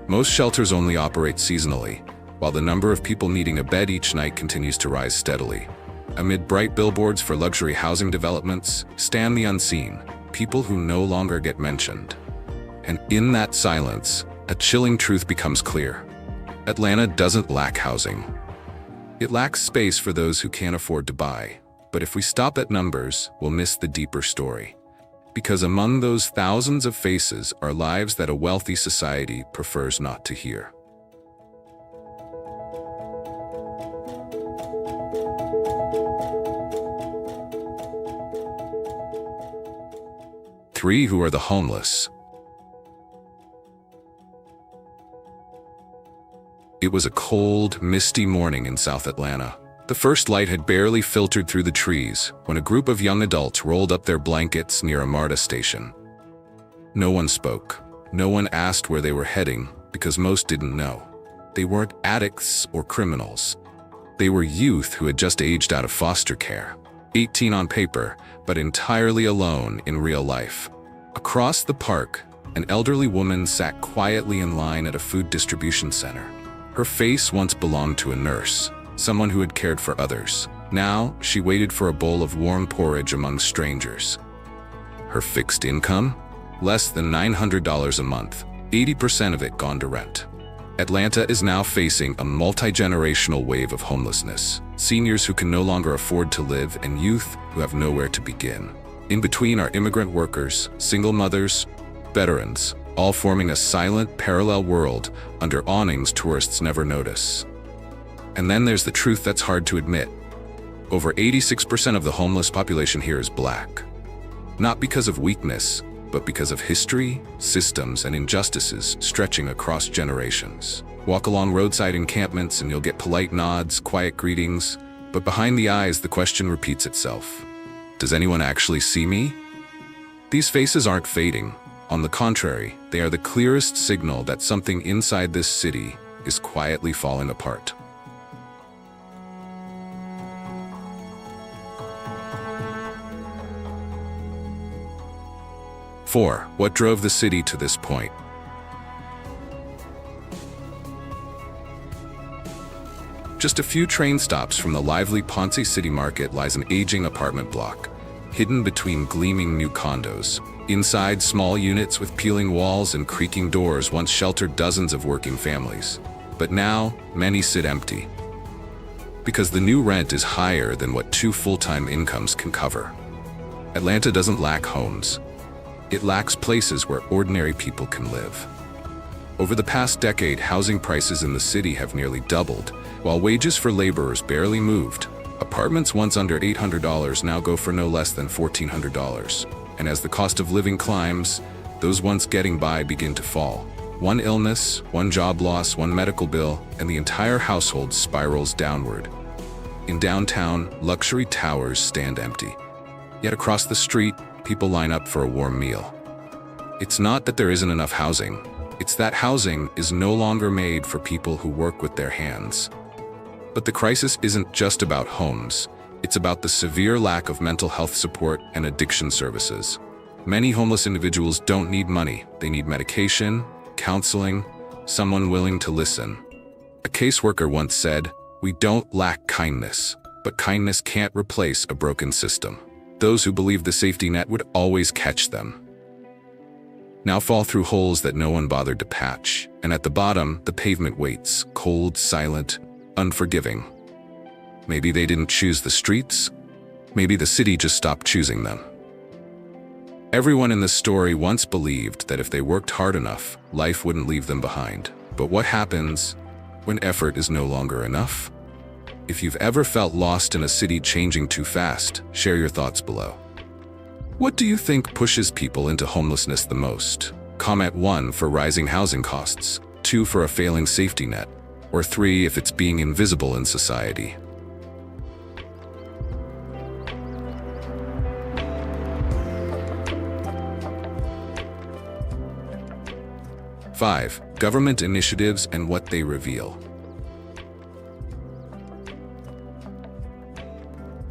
Most shelters only operate seasonally, while the number of people needing a bed each night continues to rise steadily. Amid bright billboards for luxury housing developments, stand the unseen, people who no longer get mentioned. And in that silence, a chilling truth becomes clear. Atlanta doesn't lack housing. It lacks space for those who can't afford to buy. But if we stop at numbers, we'll miss the deeper story. Because among those thousands of faces are lives that a wealthy society prefers not to hear. Three who are the homeless. It was a cold, misty morning in South Atlanta. The first light had barely filtered through the trees when a group of young adults rolled up their blankets near a MARTA station. No one spoke. No one asked where they were heading because most didn't know. They weren't addicts or criminals. They were youth who had just aged out of foster care. 18 on paper, but entirely alone in real life. Across the park, an elderly woman sat quietly in line at a food distribution center. Her face once belonged to a nurse, someone who had cared for others. Now, she waited for a bowl of warm porridge among strangers. Her fixed income? Less than $900 a month, 80% of it gone to rent. Atlanta is now facing a multi-generational wave of homelessness. Seniors who can no longer afford to live and youth who have nowhere to begin. In between are immigrant workers, single mothers, veterans, all forming a silent, parallel world under awnings tourists never notice. And then there's the truth that's hard to admit. Over 86% of the homeless population here is Black. Not because of weakness, but because of history, systems, and injustices stretching across generations. Walk along roadside encampments and you'll get polite nods, quiet greetings, but behind the eyes the question repeats itself. Does anyone actually see me? These faces aren't fading. On the contrary, they are the clearest signal that something inside this city is quietly falling apart. Four, what drove the city to this point? Just a few train stops from the lively Ponce City Market lies an aging apartment block, hidden between gleaming new condos. Inside, small units with peeling walls and creaking doors once sheltered dozens of working families. But now, many sit empty. Because the new rent is higher than what 2 full-time incomes can cover. Atlanta doesn't lack homes. It lacks places where ordinary people can live. Over the past decade, housing prices in the city have nearly doubled, while wages for laborers barely moved. Apartments once under $800 now go for no less than $1,400. And as the cost of living climbs, those once getting by begin to fall. One illness, one job loss, one medical bill, and the entire household spirals downward. In downtown, luxury towers stand empty. Yet across the street, people line up for a warm meal. It's not that there isn't enough housing. It's that housing is no longer made for people who work with their hands. But the crisis isn't just about homes. It's about the severe lack of mental health support and addiction services. Many homeless individuals don't need money. They need medication, counseling, someone willing to listen. A caseworker once said, "We don't lack kindness, but kindness can't replace a broken system." Those who believed the safety net would always catch them. now fall through holes that no one bothered to patch, and at the bottom, the pavement waits, cold, silent, unforgiving. Maybe they didn't choose the streets. Maybe the city just stopped choosing them. Everyone in this story once believed that if they worked hard enough, life wouldn't leave them behind. But what happens when effort is no longer enough? If you've ever felt lost in a city changing too fast, share your thoughts below. What do you think pushes people into homelessness the most? Comment 1 for rising housing costs, 2 for a failing safety net, or 3 if it's being invisible in society. Five, government initiatives and what they reveal.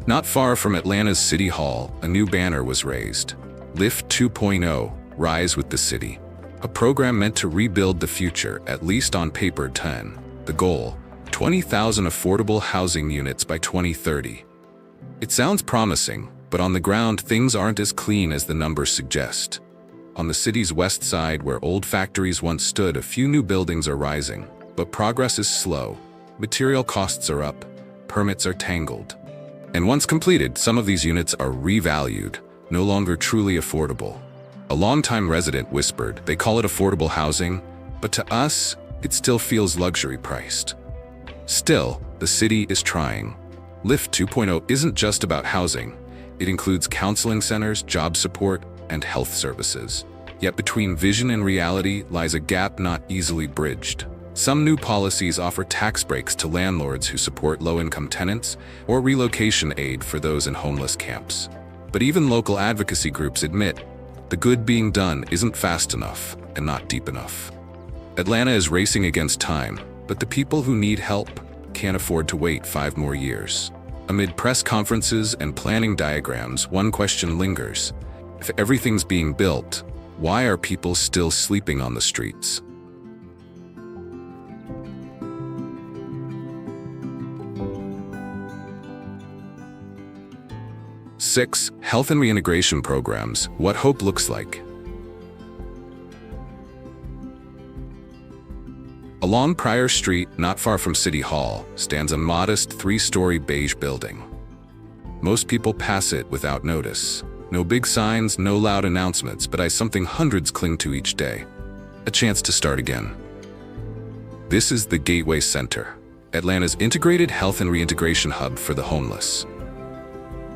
Not far from Atlanta's City Hall, a new banner was raised. Lift 2.0, Rise with the City. A program meant to rebuild the future, at least on paper. 10. The goal, 20,000 affordable housing units by 2030. It sounds promising, but on the ground things aren't as clean as the numbers suggest. On the city's west side, where old factories once stood, a few new buildings are rising, but progress is slow. Material costs are up, permits are tangled. And once completed, some of these units are revalued, no longer truly affordable. A longtime resident whispered, "They call it affordable housing, but to us, it still feels luxury priced." Still, the city is trying. Lift 2.0 isn't just about housing. It includes counseling centers, job support, and health services. Yet between vision and reality lies a gap not easily bridged. Some new policies offer tax breaks to landlords who support low-income tenants, or relocation aid for those in homeless camps. But even local advocacy groups admit the good being done isn't fast enough and not deep enough. Atlanta is racing against time, but the people who need help can't afford to wait 5 more years. Amid press conferences and planning diagrams, one question lingers. If everything's being built, why are people still sleeping on the streets? Six, health and reintegration programs, what hope looks like. Along Pryor Street, not far from City Hall, stands a modest 3-story beige building. Most people pass it without notice. No big signs, no loud announcements, but something hundreds cling to each day. A chance to start again. This is the Gateway Center, Atlanta's integrated health and reintegration hub for the homeless.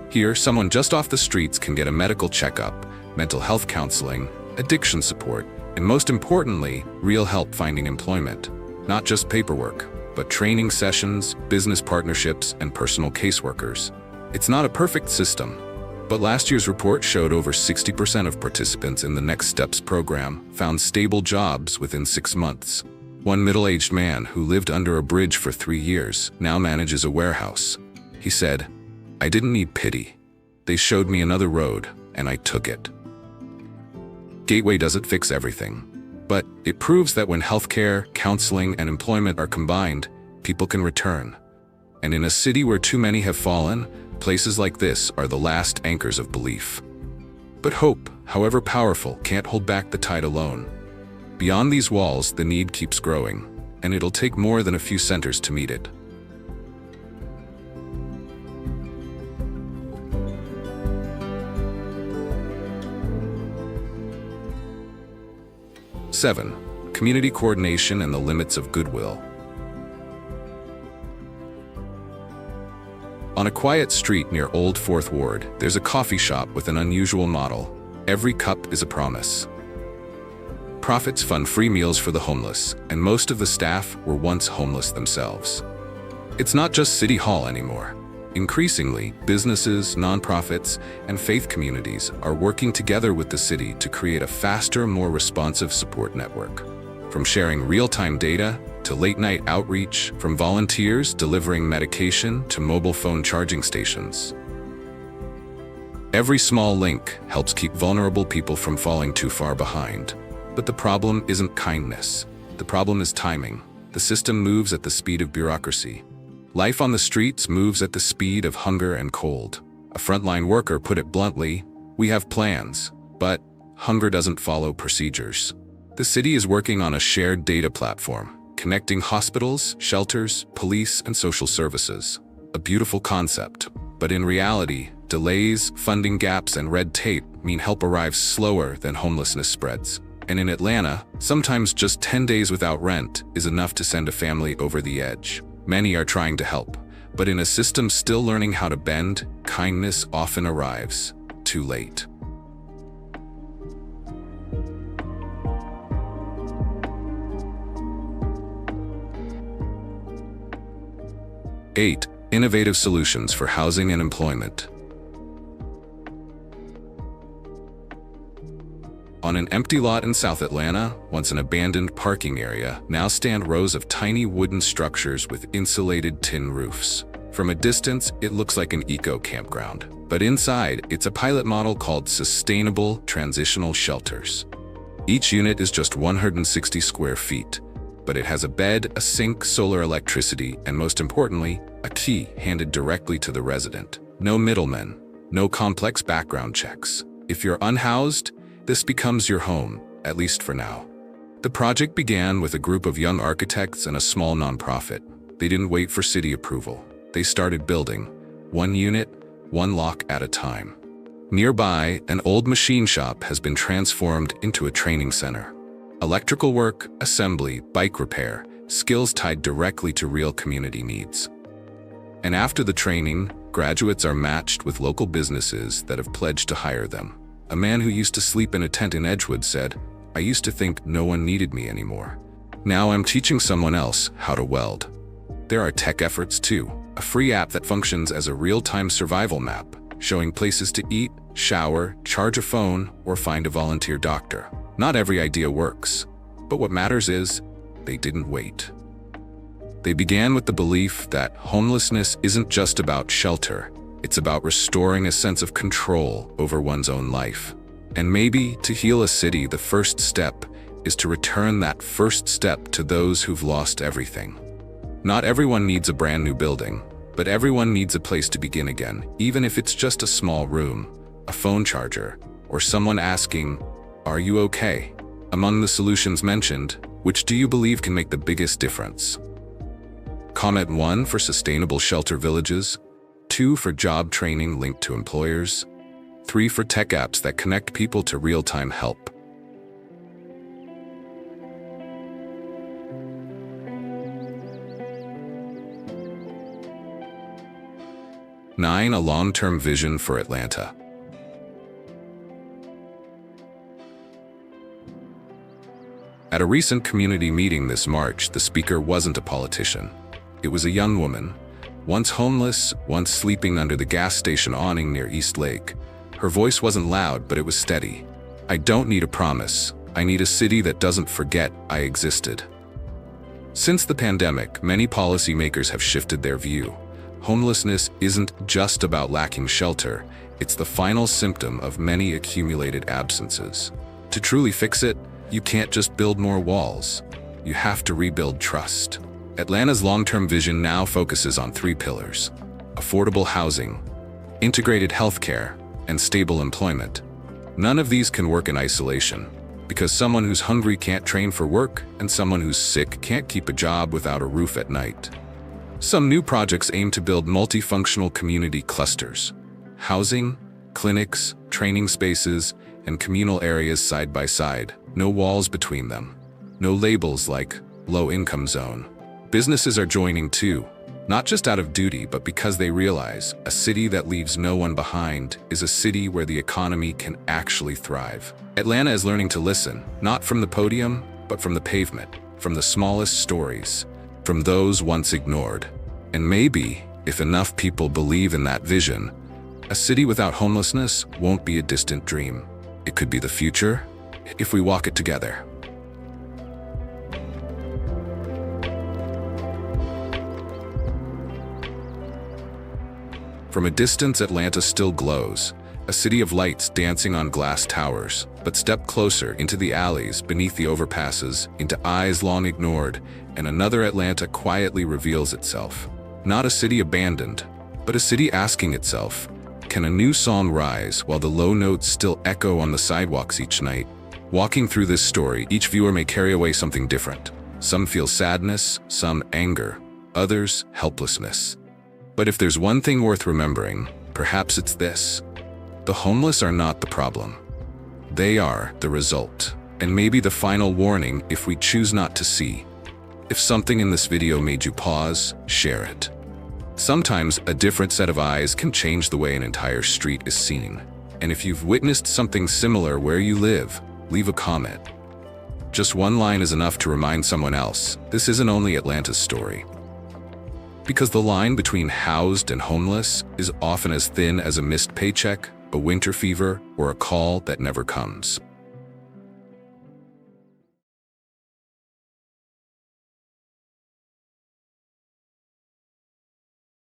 Here, someone just off the streets can get a medical checkup, mental health counseling, addiction support, and most importantly, real help finding employment. Not just paperwork, but training sessions, business partnerships, and personal caseworkers. It's not a perfect system, but last year's report showed over 60% of participants in the Next Steps program found stable jobs within 6 months. One middle-aged man who lived under a bridge for 3 years now manages a warehouse. He said, "I didn't need pity. They showed me another road, and I took it." Gateway doesn't fix everything, but it proves that when healthcare, counseling, and employment are combined, people can return. And in a city where too many have fallen, places like this are the last anchors of belief. But hope, however powerful, can't hold back the tide alone. Beyond these walls, the need keeps growing, and it'll take more than a few centers to meet it. Seven, community coordination and the limits of goodwill. On a quiet street near Old Fourth Ward, there's a coffee shop with an unusual model. Every cup is a promise. Profits fund free meals for the homeless, and most of the staff were once homeless themselves. It's not just City Hall anymore. Increasingly, businesses, nonprofits, and faith communities are working together with the city to create a faster, more responsive support network. From sharing real-time data to late-night outreach, from volunteers delivering medication to mobile phone charging stations. Every small link helps keep vulnerable people from falling too far behind. But the problem isn't kindness. The problem is timing. The system moves at the speed of bureaucracy. Life on the streets moves at the speed of hunger and cold. A frontline worker put it bluntly, "We have plans, but hunger doesn't follow procedures. The city is working on a shared data platform, connecting hospitals, shelters, police, and social services. A beautiful concept, but in reality, delays, funding gaps, and red tape mean help arrives slower than homelessness spreads. And in Atlanta, sometimes just 10 days without rent is enough to send a family over the edge. Many are trying to help, but in a system still learning how to bend, kindness often arrives too late. Eight, innovative solutions for housing and employment. On an empty lot in South Atlanta, once an abandoned parking area, now stand rows of tiny wooden structures with insulated tin roofs. From a distance, it looks like an eco-campground. But inside, it's a pilot model called Sustainable Transitional Shelters. Each unit is just 160 square feet, but it has a bed, a sink, solar electricity, and most importantly, a key handed directly to the resident. No middlemen, no complex background checks. If you're unhoused, this becomes your home, at least for now. The project began with a group of young architects and a small nonprofit. They didn't wait for city approval. They started building, one unit, one lock at a time. Nearby, an old machine shop has been transformed into a training center. Electrical work, assembly, bike repair, skills tied directly to real community needs. And after the training, graduates are matched with local businesses that have pledged to hire them. A man who used to sleep in a tent in Edgewood said, "I used to think no one needed me anymore. Now I'm teaching someone else how to weld." There are tech efforts too, a free app that functions as a real-time survival map, showing places to eat, shower, charge a phone, or find a volunteer doctor. Not every idea works, but what matters is, they didn't wait. They began with the belief that homelessness isn't just about shelter, it's about restoring a sense of control over one's own life. And maybe to heal a city, the first step is to return that first step to those who've lost everything. Not everyone needs a brand new building, but everyone needs a place to begin again, even if it's just a small room, a phone charger, or someone asking, "Are you okay?" Among the solutions mentioned, which do you believe can make the biggest difference? Comment 1 for sustainable shelter villages, 2 for job training linked to employers, 3 for tech apps that connect people to real-time help. Nine, a long-term vision for Atlanta. At a recent community meeting this March, the speaker wasn't a politician. It was a young woman, once homeless, once sleeping under the gas station awning near East Lake. Her voice wasn't loud, but it was steady. "I don't need a promise. I need a city that doesn't forget I existed." Since the pandemic, many policymakers have shifted their view. Homelessness isn't just about lacking shelter, it's the final symptom of many accumulated absences. To truly fix it, you can't just build more walls. You have to rebuild trust. Atlanta's long-term vision now focuses on 3 pillars: affordable housing, integrated healthcare, and stable employment. None of these can work in isolation, because someone who's hungry can't train for work, and someone who's sick can't keep a job without a roof at night. Some new projects aim to build multifunctional community clusters: housing, clinics, training spaces, and communal areas side by side. No walls between them. No labels like low-income zone. Businesses are joining too, not just out of duty, but because they realize a city that leaves no one behind is a city where the economy can actually thrive. Atlanta is learning to listen, not from the podium, but from the pavement, from the smallest stories, from those once ignored. And maybe, if enough people believe in that vision, a city without homelessness won't be a distant dream. It could be the future, if we walk it together. From a distance, Atlanta still glows, a city of lights dancing on glass towers. But step closer into the alleys, beneath the overpasses, into eyes long ignored, and another Atlanta quietly reveals itself. Not a city abandoned, but a city asking itself, Can a new song rise while the low notes still echo on the sidewalks each night? Walking through this story, each viewer may carry away something different. Some feel sadness, some anger, others helplessness. But if there's one thing worth remembering, perhaps it's this: the homeless are not the problem. They are the result, and maybe the final warning if we choose not to see. If something in this video made you pause, share it. Sometimes a different set of eyes can change the way an entire street is seen. And if you've witnessed something similar where you live, leave a comment. Just one line is enough to remind someone else this isn't only Atlanta's story. Because the line between housed and homeless is often as thin as a missed paycheck, a winter fever, or a call that never comes.